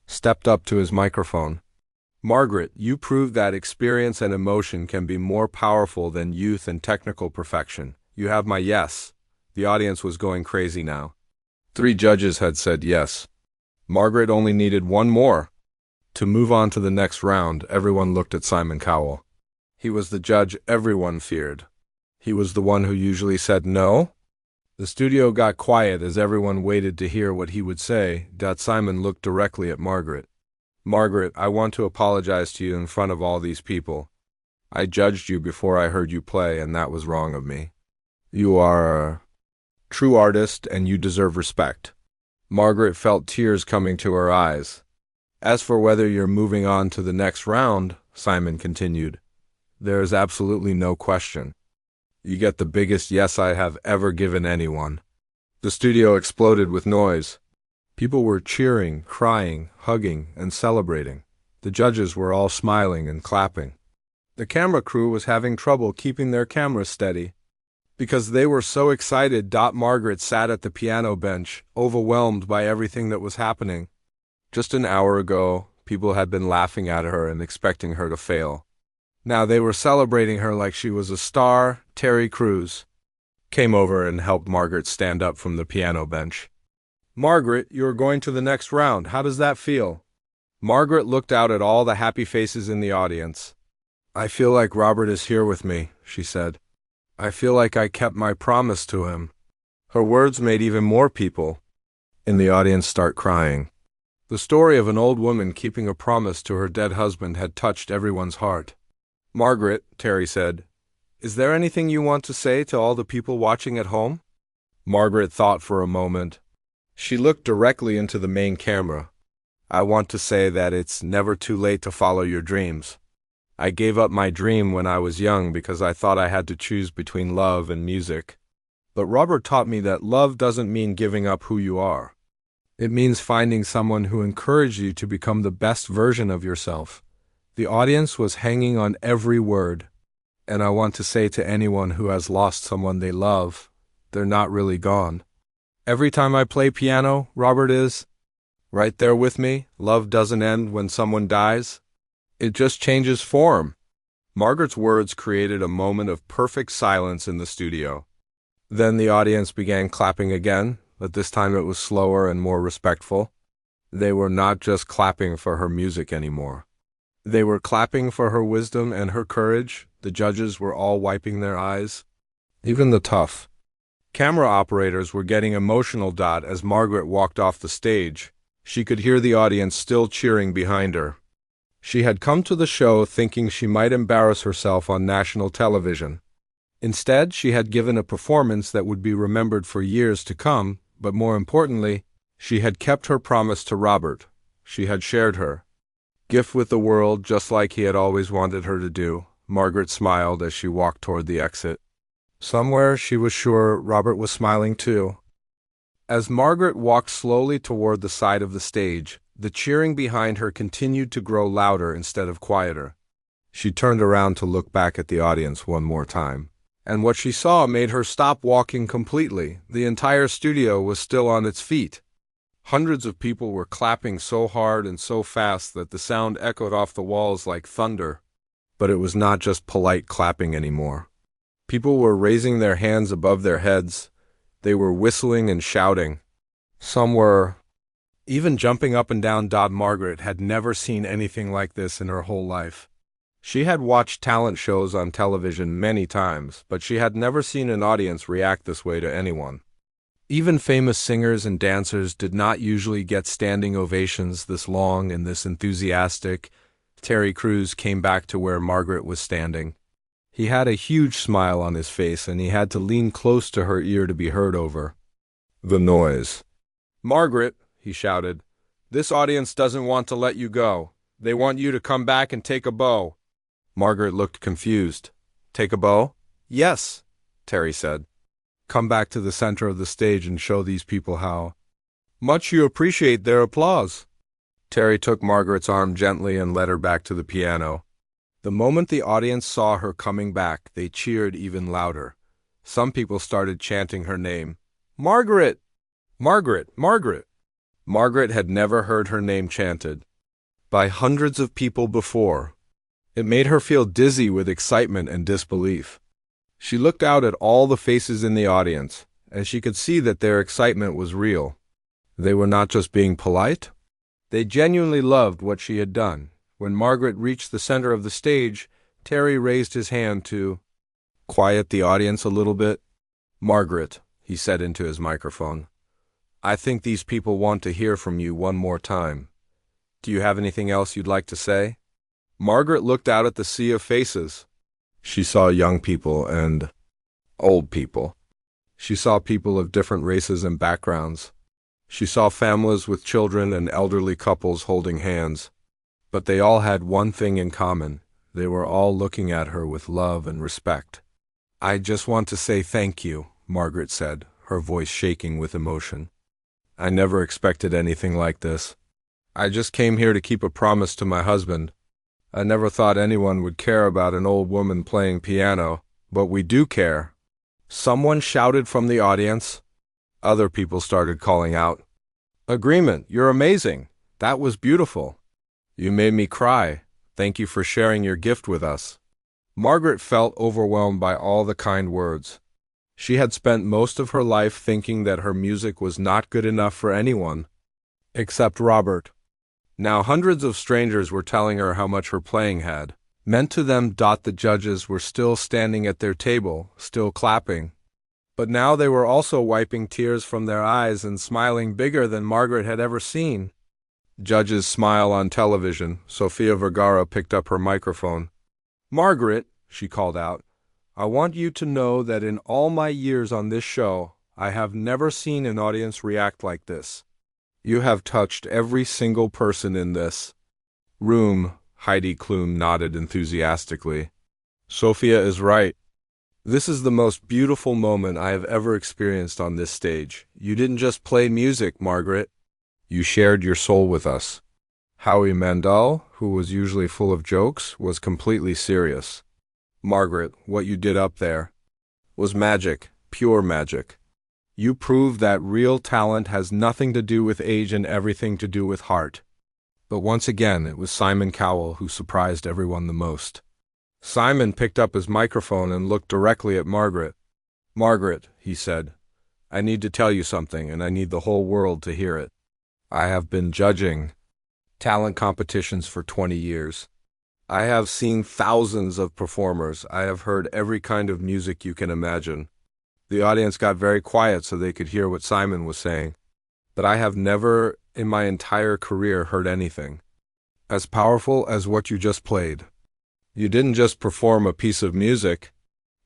stepped up to his microphone. "Margaret, you proved that experience and emotion can be more powerful than youth and technical perfection. You have my yes." The audience was going crazy now. 3 judges had said yes. Margaret only needed one more to move on to the next round. Everyone looked at Simon Cowell. He was the judge everyone feared. He was the one who usually said no. The studio got quiet as everyone waited to hear what he would say. Simon looked directly at Margaret. "Margaret, I want to apologize to you in front of all these people. I judged you before I heard you play, and that was wrong of me. You are a true artist, and you deserve respect." Margaret felt tears coming to her eyes. "As for whether you're moving on to the next round," Simon continued, "there is absolutely no question. You get the biggest yes I have ever given anyone." The studio exploded with noise. People were cheering, crying, hugging, and celebrating. The judges were all smiling and clapping. The camera crew was having trouble keeping their cameras steady. Because they were so excited, Margaret sat at the piano bench, overwhelmed by everything that was happening. Just an hour ago, people had been laughing at her and expecting her to fail. Now they were celebrating her like she was a star. Terry Crews came over and helped Margaret stand up from the piano bench. "Margaret, you are going to the next round. How does that feel?" Margaret looked out at all the happy faces in the audience. "I feel like Robert is here with me," she said. "I feel like I kept my promise to him." Her words made even more people in the audience start crying. The story of an old woman keeping a promise to her dead husband had touched everyone's heart. "Margaret," Terry said, "is there anything you want to say to all the people watching at home?" Margaret thought for a moment. She looked directly into the main camera. "I want to say that it's never too late to follow your dreams. I gave up my dream when I was young because I thought I had to choose between love and music. But Robert taught me that love doesn't mean giving up who you are. It means finding someone who encourages you to become the best version of yourself." The audience was hanging on every word. "And I want to say to anyone who has lost someone they love, they're not really gone. Every time I play piano, Robert is right there with me. Love doesn't end when someone dies. It just changes form." Margaret's words created a moment of perfect silence in the studio. Then the audience began clapping again, but this time it was slower and more respectful. They were not just clapping for her music anymore. They were clapping for her wisdom and her courage. The judges were all wiping their eyes. Even the tough camera operators were getting emotional. As Margaret walked off the stage, she could hear the audience still cheering behind her. She had come to the show thinking she might embarrass herself on national television. Instead, she had given a performance that would be remembered for years to come, but more importantly, she had kept her promise to Robert. She had shared her gift with the world just like he had always wanted her to do. Margaret smiled as she walked toward the exit. Somewhere, she was sure Robert was smiling too. As Margaret walked slowly toward the side of the stage, the cheering behind her continued to grow louder instead of quieter. She turned around to look back at the audience one more time, and what she saw made her stop walking completely. The entire studio was still on its feet. Hundreds of people were clapping so hard and so fast that the sound echoed off the walls like thunder. But it was not just polite clapping anymore. People were raising their hands above their heads. They were whistling and shouting. Some were even jumping up and down. Margaret had never seen anything like this in her whole life. She had watched talent shows on television many times, but she had never seen an audience react this way to anyone. Even famous singers and dancers did not usually get standing ovations this long and this enthusiastic. Terry Crews came back to where Margaret was standing. He had a huge smile on his face, and he had to lean close to her ear to be heard over the noise. "Margaret," he shouted, "this audience doesn't want to let you go. They want you to come back and take a bow." Margaret looked confused. "Take a bow?" "Yes," Terry said. "Come back to the center of the stage and show these people how much you appreciate their applause." Terry took Margaret's arm gently and led her back to the piano. The moment the audience saw her coming back, they cheered even louder. Some people started chanting her name. "Margaret! Margaret! Margaret!" Margaret had never heard her name chanted by hundreds of people before. It made her feel dizzy with excitement and disbelief. She looked out at all the faces in the audience, and she could see that their excitement was real. They were not just being polite. They genuinely loved what she had done. When Margaret reached the center of the stage, Terry raised his hand to quiet the audience a little bit. "Margaret," he said into his microphone, "I think these people want to hear from you one more time. Do you have anything else you'd like to say?" Margaret looked out at the sea of faces. She saw young people and old people. She saw people of different races and backgrounds. She saw families with children and elderly couples holding hands. But they all had one thing in common. They were all looking at her with love and respect. "I just want to say thank you," Margaret said, her voice shaking with emotion. "I never expected anything like this. I just came here to keep a promise to my husband. I never thought anyone would care about an old woman playing piano, but we do care." Someone shouted from the audience. Other people started calling out, "Agreement, you're amazing. That was beautiful. You made me cry. Thank you for sharing your gift with us." Margaret felt overwhelmed by all the kind words. She had spent most of her life thinking that her music was not good enough for anyone, except Robert. Now hundreds of strangers were telling her how much her playing had meant to them. The judges were still standing at their table, still clapping. But now they were also wiping tears from their eyes and smiling bigger than Margaret had ever seen. Judges smile on television. Sofia Vergara picked up her microphone. "Margaret," she called out, "I want you to know that in all my years on this show, I have never seen an audience react like this. You have touched every single person in this room." Heidi Klum nodded enthusiastically. "Sofia is right. This is the most beautiful moment I have ever experienced on this stage. You didn't just play music, Margaret. You shared your soul with us." Howie Mandel, who was usually full of jokes, was completely serious. "Margaret, what you did up there was magic, pure magic. You proved that real talent has nothing to do with age and everything to do with heart." But once again, it was Simon Cowell who surprised everyone the most. Simon picked up his microphone and looked directly at Margaret. "Margaret," he said, "I need to tell you something, and I need the whole world to hear it. I have been judging talent competitions for 20 years. I have seen thousands of performers. I have heard every kind of music you can imagine." The audience got very quiet so they could hear what Simon was saying. "But I have never in my entire career heard anything as powerful as what you just played. You didn't just perform a piece of music.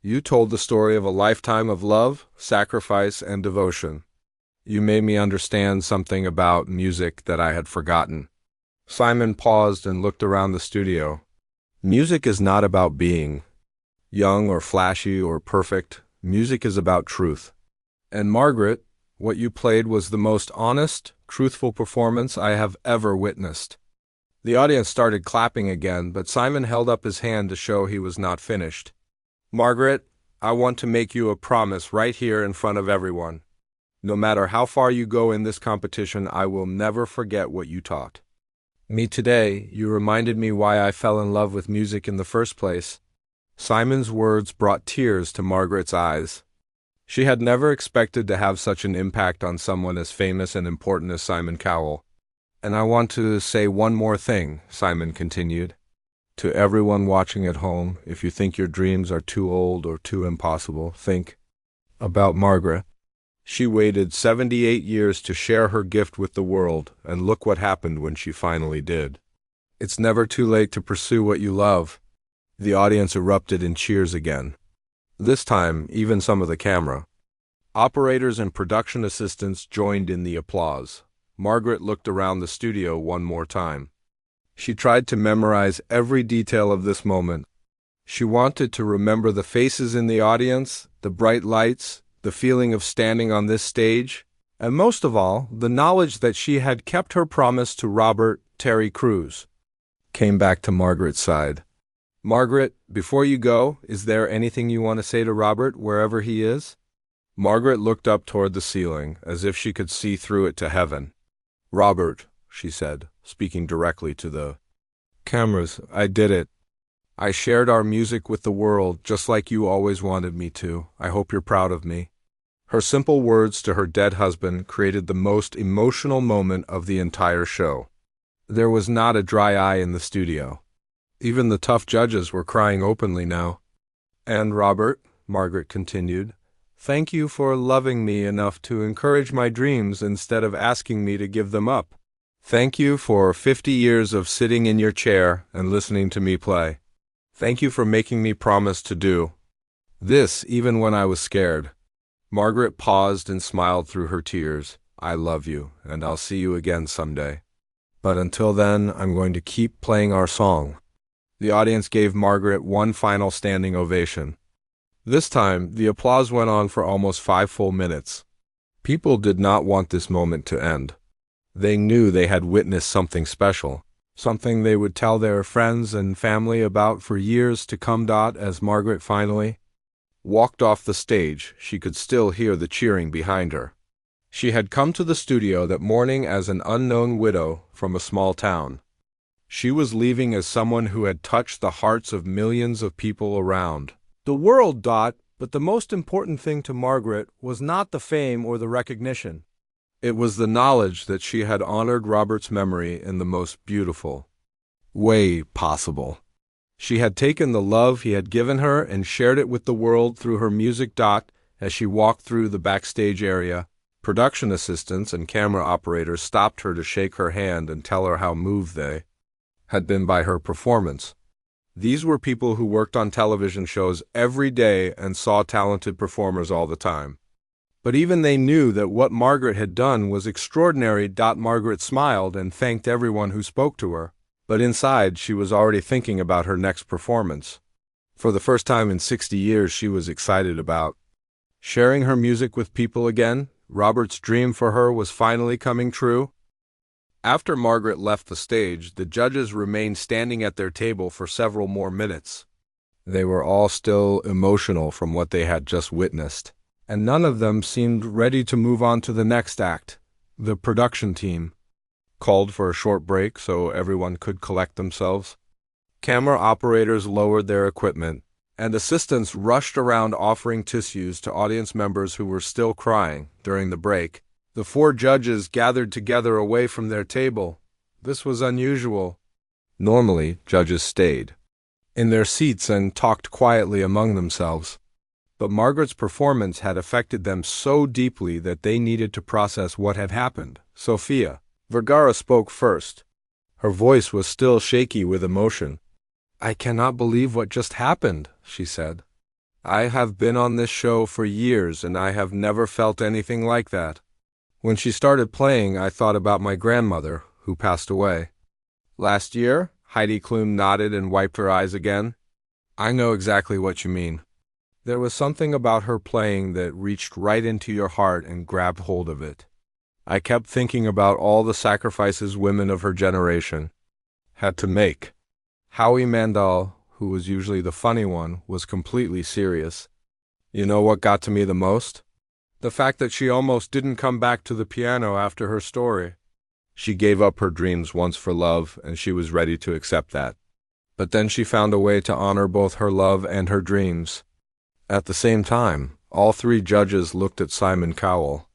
You told the story of a lifetime of love, sacrifice, and devotion. You made me understand something about music that I had forgotten." Simon paused and looked around the studio. Music is not about being young or flashy or perfect. Music is about truth. And Margaret, what you played was the most honest, truthful performance I have ever witnessed. The audience started clapping again, but Simon held up his hand to show he was not finished. "Margaret, I want to make you a promise right here in front of everyone. No matter how far you go in this competition, I will never forget what you taught me today. You reminded me why I fell in love with music in the first place." Simon's words brought tears to Margaret's eyes. She had never expected to have such an impact on someone as famous and important as Simon Cowell. "And I want to say one more thing," Simon continued. "To everyone watching at home, if you think your dreams are too old or too impossible, think about Margaret. She waited 78 years to share her gift with the world, and look what happened when she finally did. It's never too late to pursue what you love." The audience erupted in cheers again. This time, even some of the camera operators and production assistants joined in the applause. Margaret looked around the studio one more time. She tried to memorize every detail of this moment. She wanted to remember the faces in the audience, the bright lights, the feeling of standing on this stage, and most of all, the knowledge that she had kept her promise to Robert Terry Crews. Came back to Margaret's side. "Margaret, before you go, is there anything you want to say to Robert, wherever he is?" Margaret looked up toward the ceiling, as if she could see through it to heaven. "Robert," she said, speaking directly to the cameras, "I did it. I shared our music with the world, just like you always wanted me to. I hope you're proud of me." Her simple words to her dead husband created the most emotional moment of the entire show. There was not a dry eye in the studio. Even the tough judges were crying openly now. "And Robert," Margaret continued, "thank you for loving me enough to encourage my dreams instead of asking me to give them up. Thank you for 50 years of sitting in your chair and listening to me play. Thank you for making me promise to do this even when I was scared." Margaret paused and smiled through her tears. "I love you, and I'll see you again someday. But until then, I'm going to keep playing our song." The audience gave Margaret one final standing ovation. This time, the applause went on for almost 5 full minutes. People did not want this moment to end. They knew they had witnessed something special, something they would tell their friends and family about for years to come. As Margaret finally walked off the stage, she could still hear the cheering behind her. She had come to the studio that morning as an unknown widow from a small town. She was leaving as someone who had touched the hearts of millions of people around the world. But the most important thing to Margaret was not the fame or the recognition. It was the knowledge that she had honored Robert's memory in the most beautiful way possible. She had taken the love he had given her and shared it with the world through her music. As she walked through the backstage area, production assistants and camera operators stopped her to shake her hand and tell her how moved they had been by her performance. These were people who worked on television shows every day and saw talented performers all the time. But even they knew that what Margaret had done was extraordinary. Margaret smiled and thanked everyone who spoke to her, but inside she was already thinking about her next performance. For the first time in 60 years, she was excited about sharing her music with people again. Robert's dream for her was finally coming true. After Margaret left the stage, the judges remained standing at their table for several more minutes. They were all still emotional from what they had just witnessed, and none of them seemed ready to move on to the next act. The production team called for a short break so everyone could collect themselves. Camera operators lowered their equipment, and assistants rushed around offering tissues to audience members who were still crying. During the break, the four judges gathered together away from their table. This was unusual. Normally, judges stayed in their seats and talked quietly among themselves. But Margaret's performance had affected them so deeply that they needed to process what had happened. Sofia Vergara spoke first. Her voice was still shaky with emotion. "I cannot believe what just happened," she said. "I have been on this show for years and I have never felt anything like that. When she started playing, I thought about my grandmother, who passed away last year." Heidi Klum nodded and wiped her eyes again. "I know exactly what you mean. There was something about her playing that reached right into your heart and grabbed hold of it. I kept thinking about all the sacrifices women of her generation had to make." Howie Mandel, who was usually the funny one, was completely serious. "You know what got to me the most? The fact that she almost didn't come back to the piano after her story. She gave up her dreams once for love, and she was ready to accept that. But then she found a way to honor both her love and her dreams." At the same time, all three judges looked at Simon Cowell.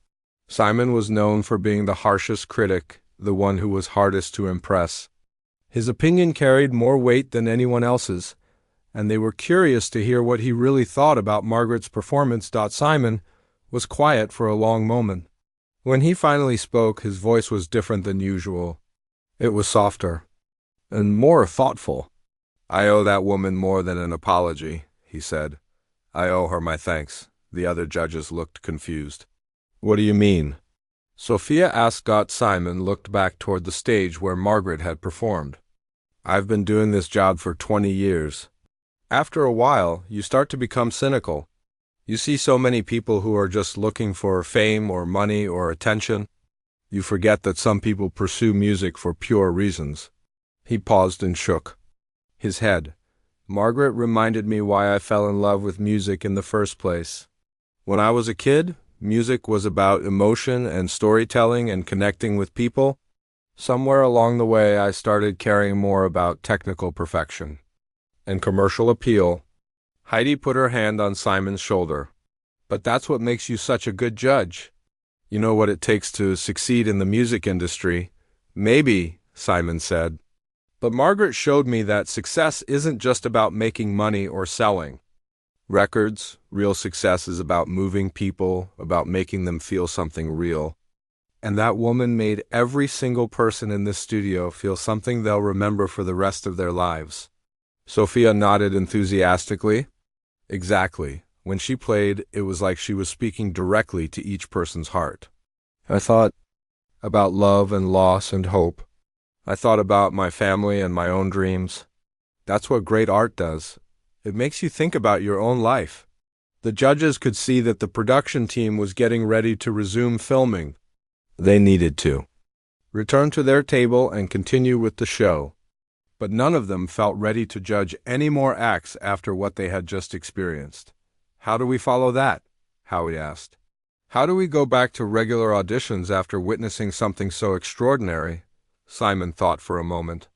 Simon was known for being the harshest critic, the one who was hardest to impress. His opinion carried more weight than anyone else's, and they were curious to hear what he really thought about Margaret's performance. Simon was quiet for a long moment. When he finally spoke, his voice was different than usual. It was softer and more thoughtful. "I owe that woman more than an apology," he said. "I owe her my thanks." The other judges looked confused. "What do you mean?" Sofia asked. Simon looked back toward the stage where Margaret had performed. "I've been doing this job for 20 years. After a while, you start to become cynical. You see so many people who are just looking for fame or money or attention. You forget that some people pursue music for pure reasons." He paused and shook his head. "Margaret reminded me why I fell in love with music in the first place. When I was a kid, music was about emotion and storytelling and connecting with people. Somewhere along the way, I started caring more about technical perfection and commercial appeal." Heidi put her hand on Simon's shoulder. "But that's what makes you such a good judge. You know what it takes to succeed in the music industry." "Maybe," Simon said. "But Margaret showed me that success isn't just about making money or selling records. Real success is about moving people, about making them feel something real. And that woman made every single person in this studio feel something they'll remember for the rest of their lives." Sofia nodded enthusiastically. "Exactly. When she played, it was like she was speaking directly to each person's heart. I thought about love and loss and hope. I thought about my family and my own dreams. That's what great art does. It makes you think about your own life." The judges could see that the production team was getting ready to resume filming. They needed to. return to their table and continue with the show. But none of them felt ready to judge any more acts after what they had just experienced. How do we follow that? Howie asked. How do we go back to regular auditions after witnessing something so extraordinary? Simon thought for a moment.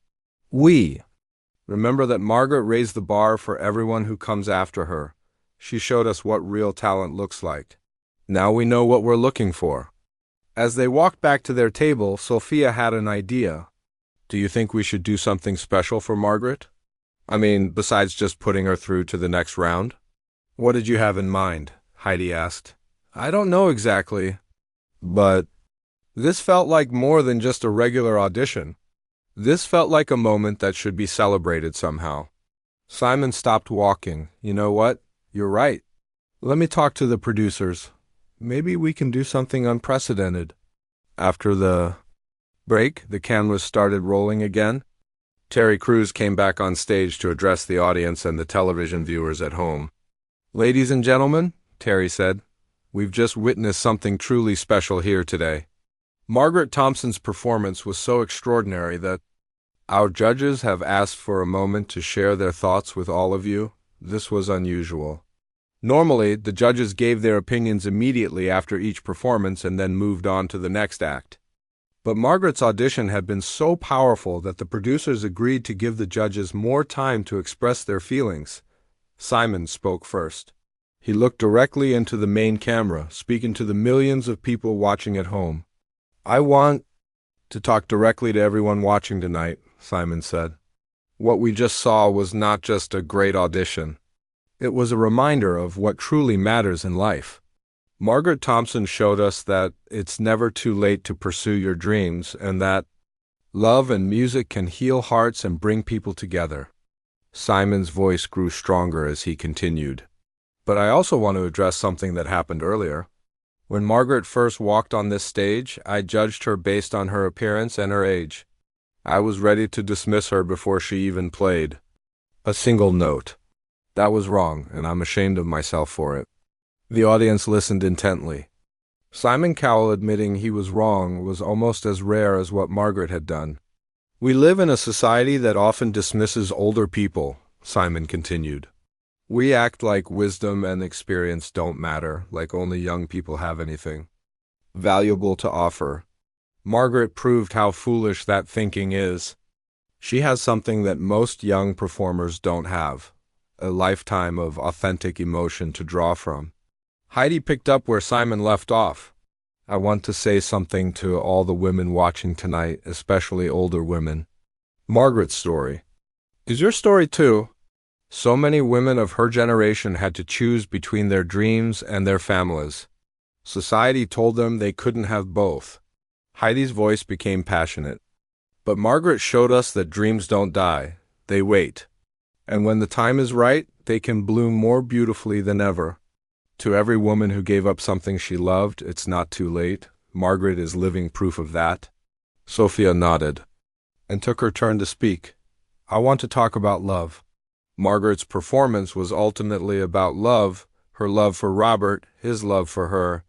Remember that Margaret raised the bar for everyone who comes after her. She showed us what real talent looks like. Now we know what we're looking for. As they walked back to their table, Sophia had an idea. Do you think we should do something special for Margaret? I mean, besides just putting her through to the next round? What did you have in mind? Heidi asked. I don't know exactly. But this felt like more than just a regular audition. This felt like a moment that should be celebrated somehow. Simon stopped walking. You know what? You're right. Let me talk to the producers. Maybe we can do something unprecedented. After the break, the cameras started rolling again. Terry Crews came back on stage to address the audience and the television viewers at home. Ladies and gentlemen, Terry said, we've just witnessed something truly special here today. Margaret Thompson's performance was so extraordinary that our judges have asked for a moment to share their thoughts with all of you. This was unusual. Normally, the judges gave their opinions immediately after each performance and then moved on to the next act. But Margaret's audition had been so powerful that the producers agreed to give the judges more time to express their feelings. Simon spoke first. He looked directly into the main camera, speaking to the millions of people watching at home. I want to talk directly to everyone watching tonight, Simon said. What we just saw was not just a great audition. It was a reminder of what truly matters in life. Margaret Thompson showed us that it's never too late to pursue your dreams and that love and music can heal hearts and bring people together. Simon's voice grew stronger as he continued. But I also want to address something that happened earlier. When Margaret first walked on this stage, I judged her based on her appearance and her age. I was ready to dismiss her before she even played a single note. That was wrong, and I'm ashamed of myself for it. The audience listened intently. Simon Cowell admitting he was wrong was almost as rare as what Margaret had done. We live in a society that often dismisses older people, Simon continued. We act like wisdom and experience don't matter, like only young people have anything valuable to offer. Margaret proved how foolish that thinking is. She has something that most young performers don't have, a lifetime of authentic emotion to draw from. Heidi picked up where Simon left off. I want to say something to all the women watching tonight, especially older women. Margaret's story is your story too. So many women of her generation had to choose between their dreams and their families. Society told them they couldn't have both. Heidi's voice became passionate. But Margaret showed us that dreams don't die, they wait. And when the time is right, they can bloom more beautifully than ever. To every woman who gave up something she loved, it's not too late. Margaret is living proof of that. Sophia nodded and took her turn to speak. I want to talk about love. Margaret's performance was ultimately about love, her love for Robert, his love for her,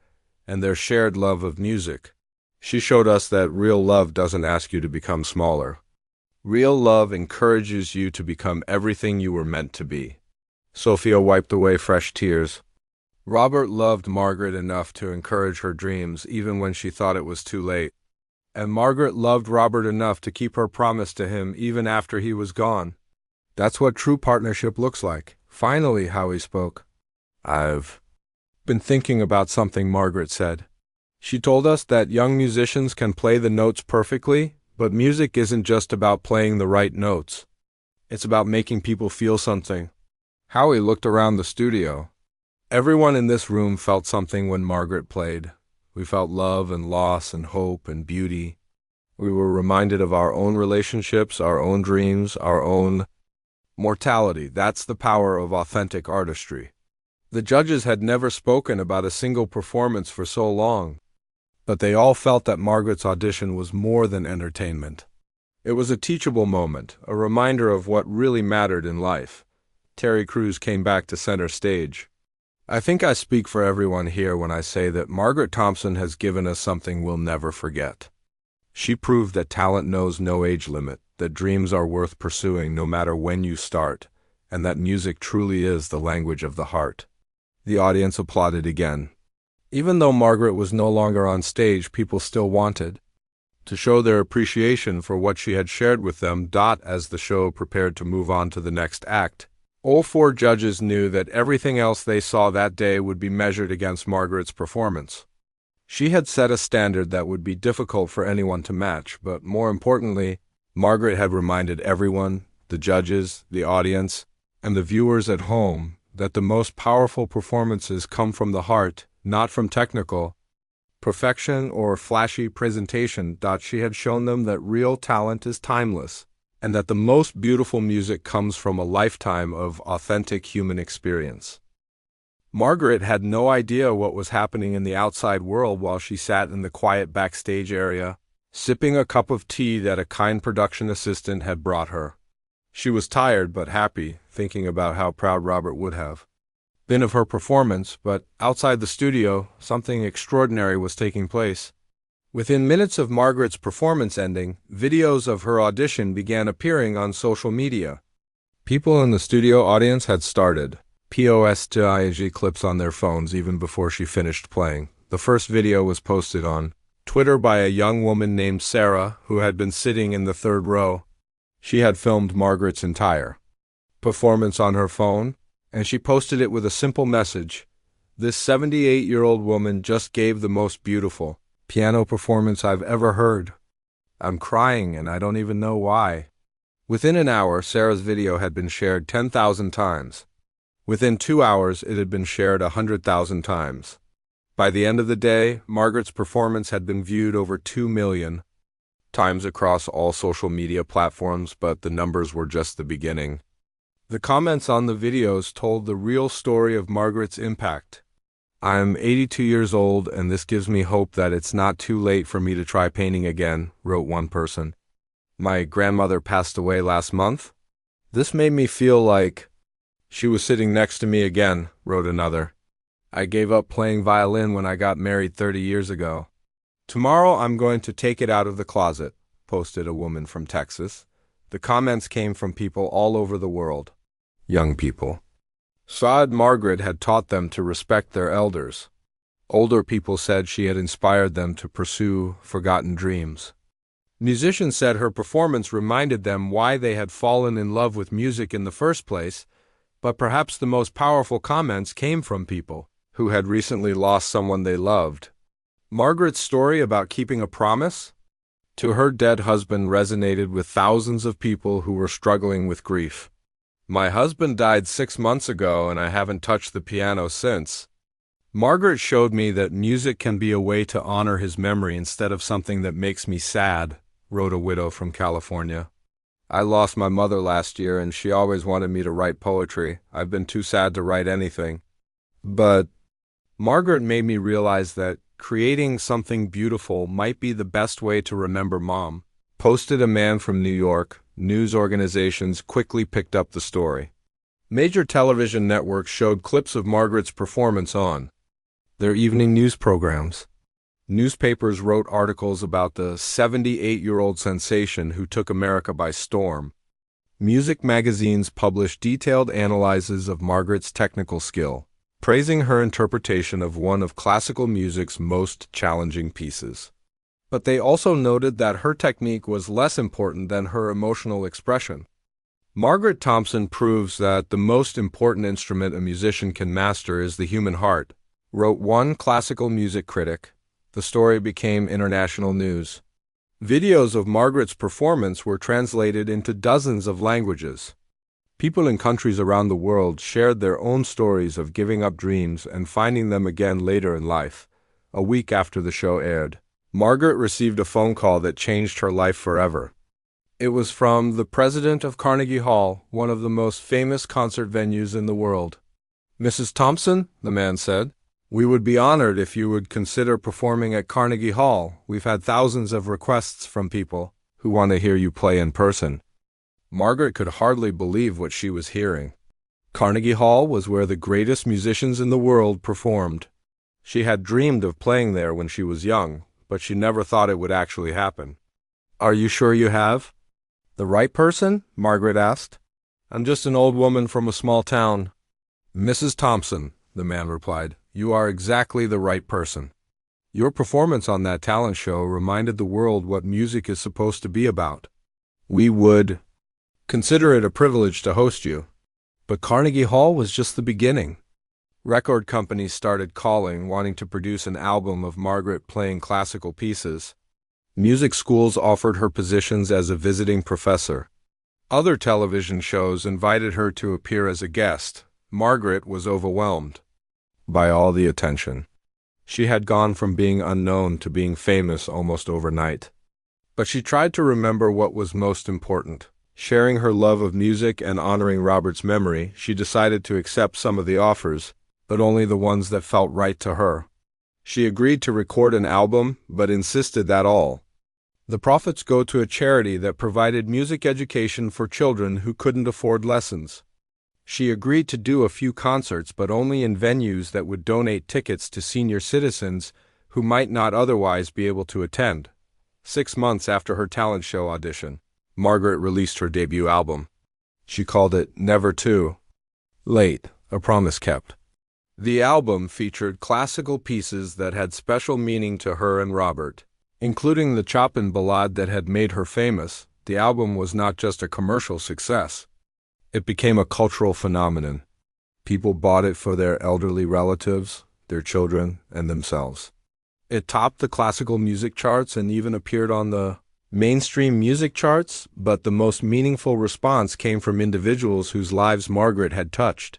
and their shared love of music. She showed us that real love doesn't ask you to become smaller. Real love encourages you to become everything you were meant to be. Sophia wiped away fresh tears. Robert loved Margaret enough to encourage her dreams even when she thought it was too late. And Margaret loved Robert enough to keep her promise to him even after he was gone. That's what true partnership looks like. Finally, Howie spoke. I've been thinking about something Margaret said. She told us that young musicians can play the notes perfectly, but music isn't just about playing the right notes. It's about making people feel something. Howie looked around the studio. Everyone in this room felt something when Margaret played. We felt love and loss and hope and beauty. We were reminded of our own relationships, our own dreams, our own mortality. That's the power of authentic artistry. The judges had never spoken about a single performance for so long, but they all felt that Margaret's audition was more than entertainment. It was a teachable moment, a reminder of what really mattered in life. Terry Crews came back to center stage. I think I speak for everyone here when I say that Margaret Thompson has given us something we'll never forget. She proved that talent knows no age limit, that dreams are worth pursuing no matter when you start, and that music truly is the language of the heart. The audience applauded again. Even though Margaret was no longer on stage, people still wanted to show their appreciation for what she had shared with them. As the show prepared to move on to the next act, all four judges knew that everything else they saw that day would be measured against Margaret's performance. She had set a standard that would be difficult for anyone to match, but more importantly, Margaret had reminded everyone, the judges, the audience, and the viewers at home, that the most powerful performances come from the heart, not from technical perfection or flashy presentation. She had shown them that real talent is timeless, and that the most beautiful music comes from a lifetime of authentic human experience. Margaret had no idea what was happening in the outside world while she sat in the quiet backstage area, sipping a cup of tea that a kind production assistant had brought her. She was tired but happy, thinking about how proud Robert would have been of her performance, but outside the studio, something extraordinary was taking place. Within minutes of Margaret's performance ending, videos of her audition began appearing on social media. People in the studio audience had started posting clips on their phones even before she finished playing. The first video was posted on Twitter by a young woman named Sarah, who had been sitting in the third row. She had filmed Margaret's entire performance on her phone, and she posted it with a simple message: "This 78-year-old woman just gave the most beautiful piano performance I've ever heard. I'm crying and I don't even know why." Within an hour, Sarah's video had been shared 10,000 times. Within 2 hours, it had been shared 100,000 times. By the end of the day, Margaret's performance had been viewed over 2 million times across all social media platforms, but the numbers were just the beginning. The comments on the videos told the real story of Margaret's impact. "I'm 82 years old, and this gives me hope that it's not too late for me to try painting again," wrote one person. "My grandmother passed away last month. This made me feel like she was sitting next to me again," wrote another. "I gave up playing violin when I got married 30 years ago. Tomorrow I'm going to take it out of the closet," posted a woman from Texas. The comments came from people all over the world. Young people said Margaret had taught them to respect their elders. Older people said she had inspired them to pursue forgotten dreams. Musicians said her performance reminded them why they had fallen in love with music in the first place, but perhaps the most powerful comments came from people who had recently lost someone they loved. Margaret's story about keeping a promise to her dead husband resonated with thousands of people who were struggling with grief. "My husband died 6 months ago and I haven't touched the piano since. Margaret showed me that music can be a way to honor his memory instead of something that makes me sad," wrote a widow from California. "I lost my mother last year and she always wanted me to write poetry. I've been too sad to write anything. But Margaret made me realize that creating something beautiful might be the best way to remember Mom," posted a man from New York. News organizations quickly picked up the story. Major television networks showed clips of Margaret's performance on their evening news programs. Newspapers wrote articles about the 78-year-old sensation who took America by storm. Music magazines published detailed analyses of Margaret's technical skill, praising her interpretation of one of classical music's most challenging pieces. But they also noted that her technique was less important than her emotional expression. Margaret Thompson proves that the most important instrument a musician can master is the human heart, wrote one classical music critic. The story became international news. Videos of Margaret's performance were translated into dozens of languages. People in countries around the world shared their own stories of giving up dreams and finding them again later in life. A week after the show aired, Margaret received a phone call that changed her life forever. It was from the president of Carnegie Hall, one of the most famous concert venues in the world. "Mrs. Thompson," the man said, "we would be honored if you would consider performing at Carnegie Hall. We've had thousands of requests from people who want to hear you play in person." Margaret could hardly believe what she was hearing. Carnegie Hall was where the greatest musicians in the world performed. She had dreamed of playing there when she was young, but she never thought it would actually happen. Are you sure you have? The right person? Margaret asked. I'm just an old woman from a small town. Mrs. Thompson, the man replied, you are exactly the right person. Your performance on that talent show reminded the world what music is supposed to be about. We would consider it a privilege to host you. But Carnegie Hall was just the beginning. Record companies started calling, wanting to produce an album of Margaret playing classical pieces. Music schools offered her positions as a visiting professor. Other television shows invited her to appear as a guest. Margaret was overwhelmed by all the attention. She had gone from being unknown to being famous almost overnight. But she tried to remember what was most important. Sharing her love of music and honoring Robert's memory, she decided to accept some of the offers, but only the ones that felt right to her. She agreed to record an album, but insisted that all the profits go to a charity that provided music education for children who couldn't afford lessons. She agreed to do a few concerts, but only in venues that would donate tickets to senior citizens who might not otherwise be able to attend. 6 months after her talent show audition, Margaret released her debut album. She called it Never Too Late, a promise kept. The album featured classical pieces that had special meaning to her and Robert, including the Chopin ballade that had made her famous. The album was not just a commercial success. It became a cultural phenomenon. People bought it for their elderly relatives, their children, and themselves. It topped the classical music charts and even appeared on the mainstream music charts, but the most meaningful response came from individuals whose lives Margaret had touched.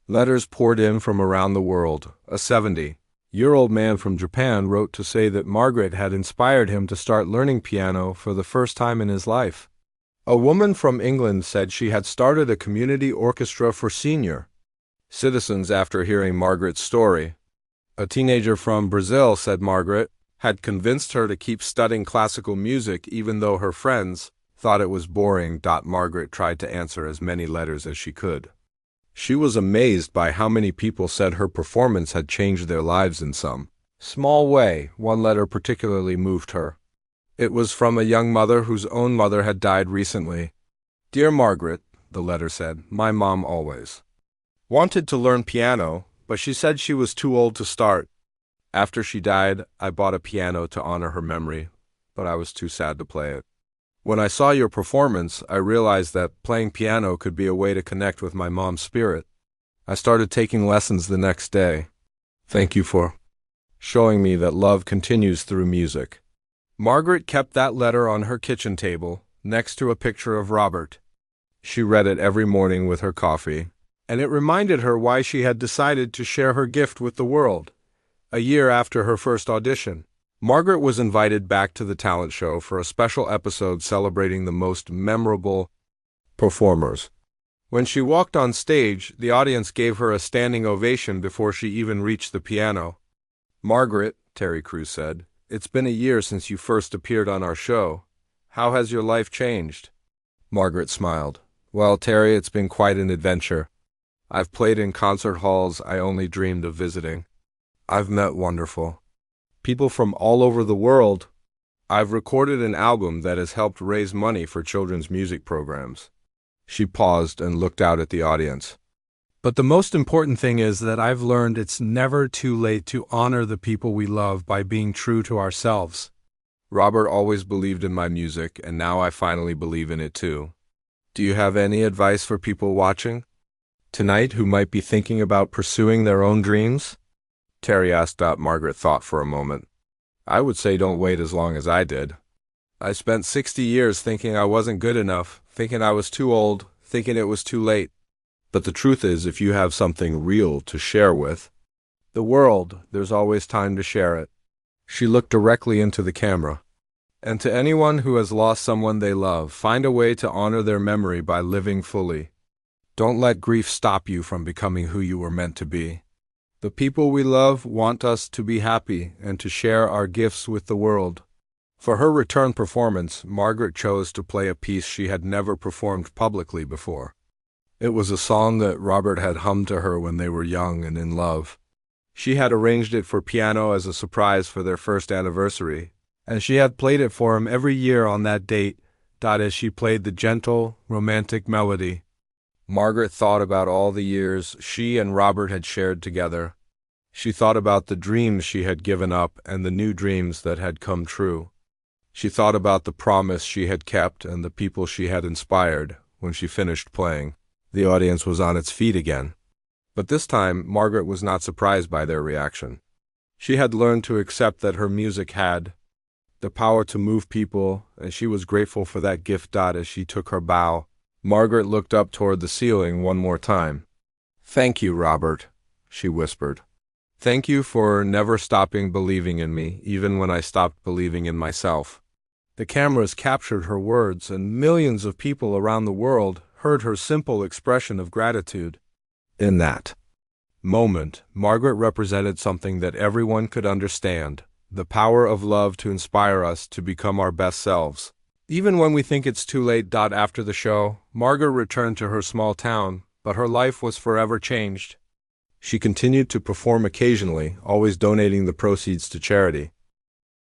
Letters poured in from around the world. A 70-year-old man from Japan wrote to say that Margaret had inspired him to start learning piano for the first time in his life. A woman from England said she had started a community orchestra for senior citizens after hearing Margaret's story. A teenager from Brazil said Margaret had convinced her to keep studying classical music even though her friends thought it was boring. Margaret tried to answer as many letters as she could. She was amazed by how many people said her performance had changed their lives in some small way. One letter particularly moved her. It was from a young mother whose own mother had died recently. Dear Margaret, the letter said, my mom always wanted to learn piano, but she said she was too old to start. After she died, I bought a piano to honor her memory, but I was too sad to play it. When I saw your performance, I realized that playing piano could be a way to connect with my mom's spirit. I started taking lessons the next day. Thank you for showing me that love continues through music. Margaret kept that letter on her kitchen table, next to a picture of Robert. She read it every morning with her coffee, and it reminded her why she had decided to share her gift with the world. A year after her first audition, Margaret was invited back to the talent show for a special episode celebrating the most memorable performers. When she walked on stage, the audience gave her a standing ovation before she even reached the piano. Margaret, Terry Crews said, it's been a year since you first appeared on our show. How has your life changed? Margaret smiled. Well, Terry, it's been quite an adventure. I've played in concert halls I only dreamed of visiting. I've met wonderful people from all over the world. I've recorded an album that has helped raise money for children's music programs. She paused and looked out at the audience. But the most important thing is that I've learned it's never too late to honor the people we love by being true to ourselves. Robert always believed in my music, and now I finally believe in it too. Do you have any advice for people watching tonight who might be thinking about pursuing their own dreams? Terry asked. Margaret thought for a moment. I would say don't wait as long as I did. I spent 60 years thinking I wasn't good enough, thinking I was too old, thinking it was too late. But the truth is, if you have something real to share with the world, there's always time to share it. She looked directly into the camera. And to anyone who has lost someone they love, find a way to honor their memory by living fully. Don't let grief stop you from becoming who you were meant to be. The people we love want us to be happy and to share our gifts with the world. For her return performance, Margaret chose to play a piece she had never performed publicly before. It was a song that Robert had hummed to her when they were young and in love. She had arranged it for piano as a surprise for their first anniversary, and she had played it for him every year on that date. As she played the gentle, romantic melody, Margaret thought about all the years she and Robert had shared together. She thought about the dreams she had given up and the new dreams that had come true. She thought about the promise she had kept and the people she had inspired. When she finished playing, the audience was on its feet again. But this time, Margaret was not surprised by their reaction. She had learned to accept that her music had the power to move people, and she was grateful for that gift. As she took her bow, Margaret looked up toward the ceiling one more time. "Thank you, Robert," she whispered. "Thank you for never stopping believing in me, even when I stopped believing in myself." The cameras captured her words, and millions of people around the world heard her simple expression of gratitude. In that moment, Margaret represented something that everyone could understand: the power of love to inspire us to become our best selves, even when we think it's too late. After the show, Margaret returned to her small town, but her life was forever changed. She continued to perform occasionally, always donating the proceeds to charity.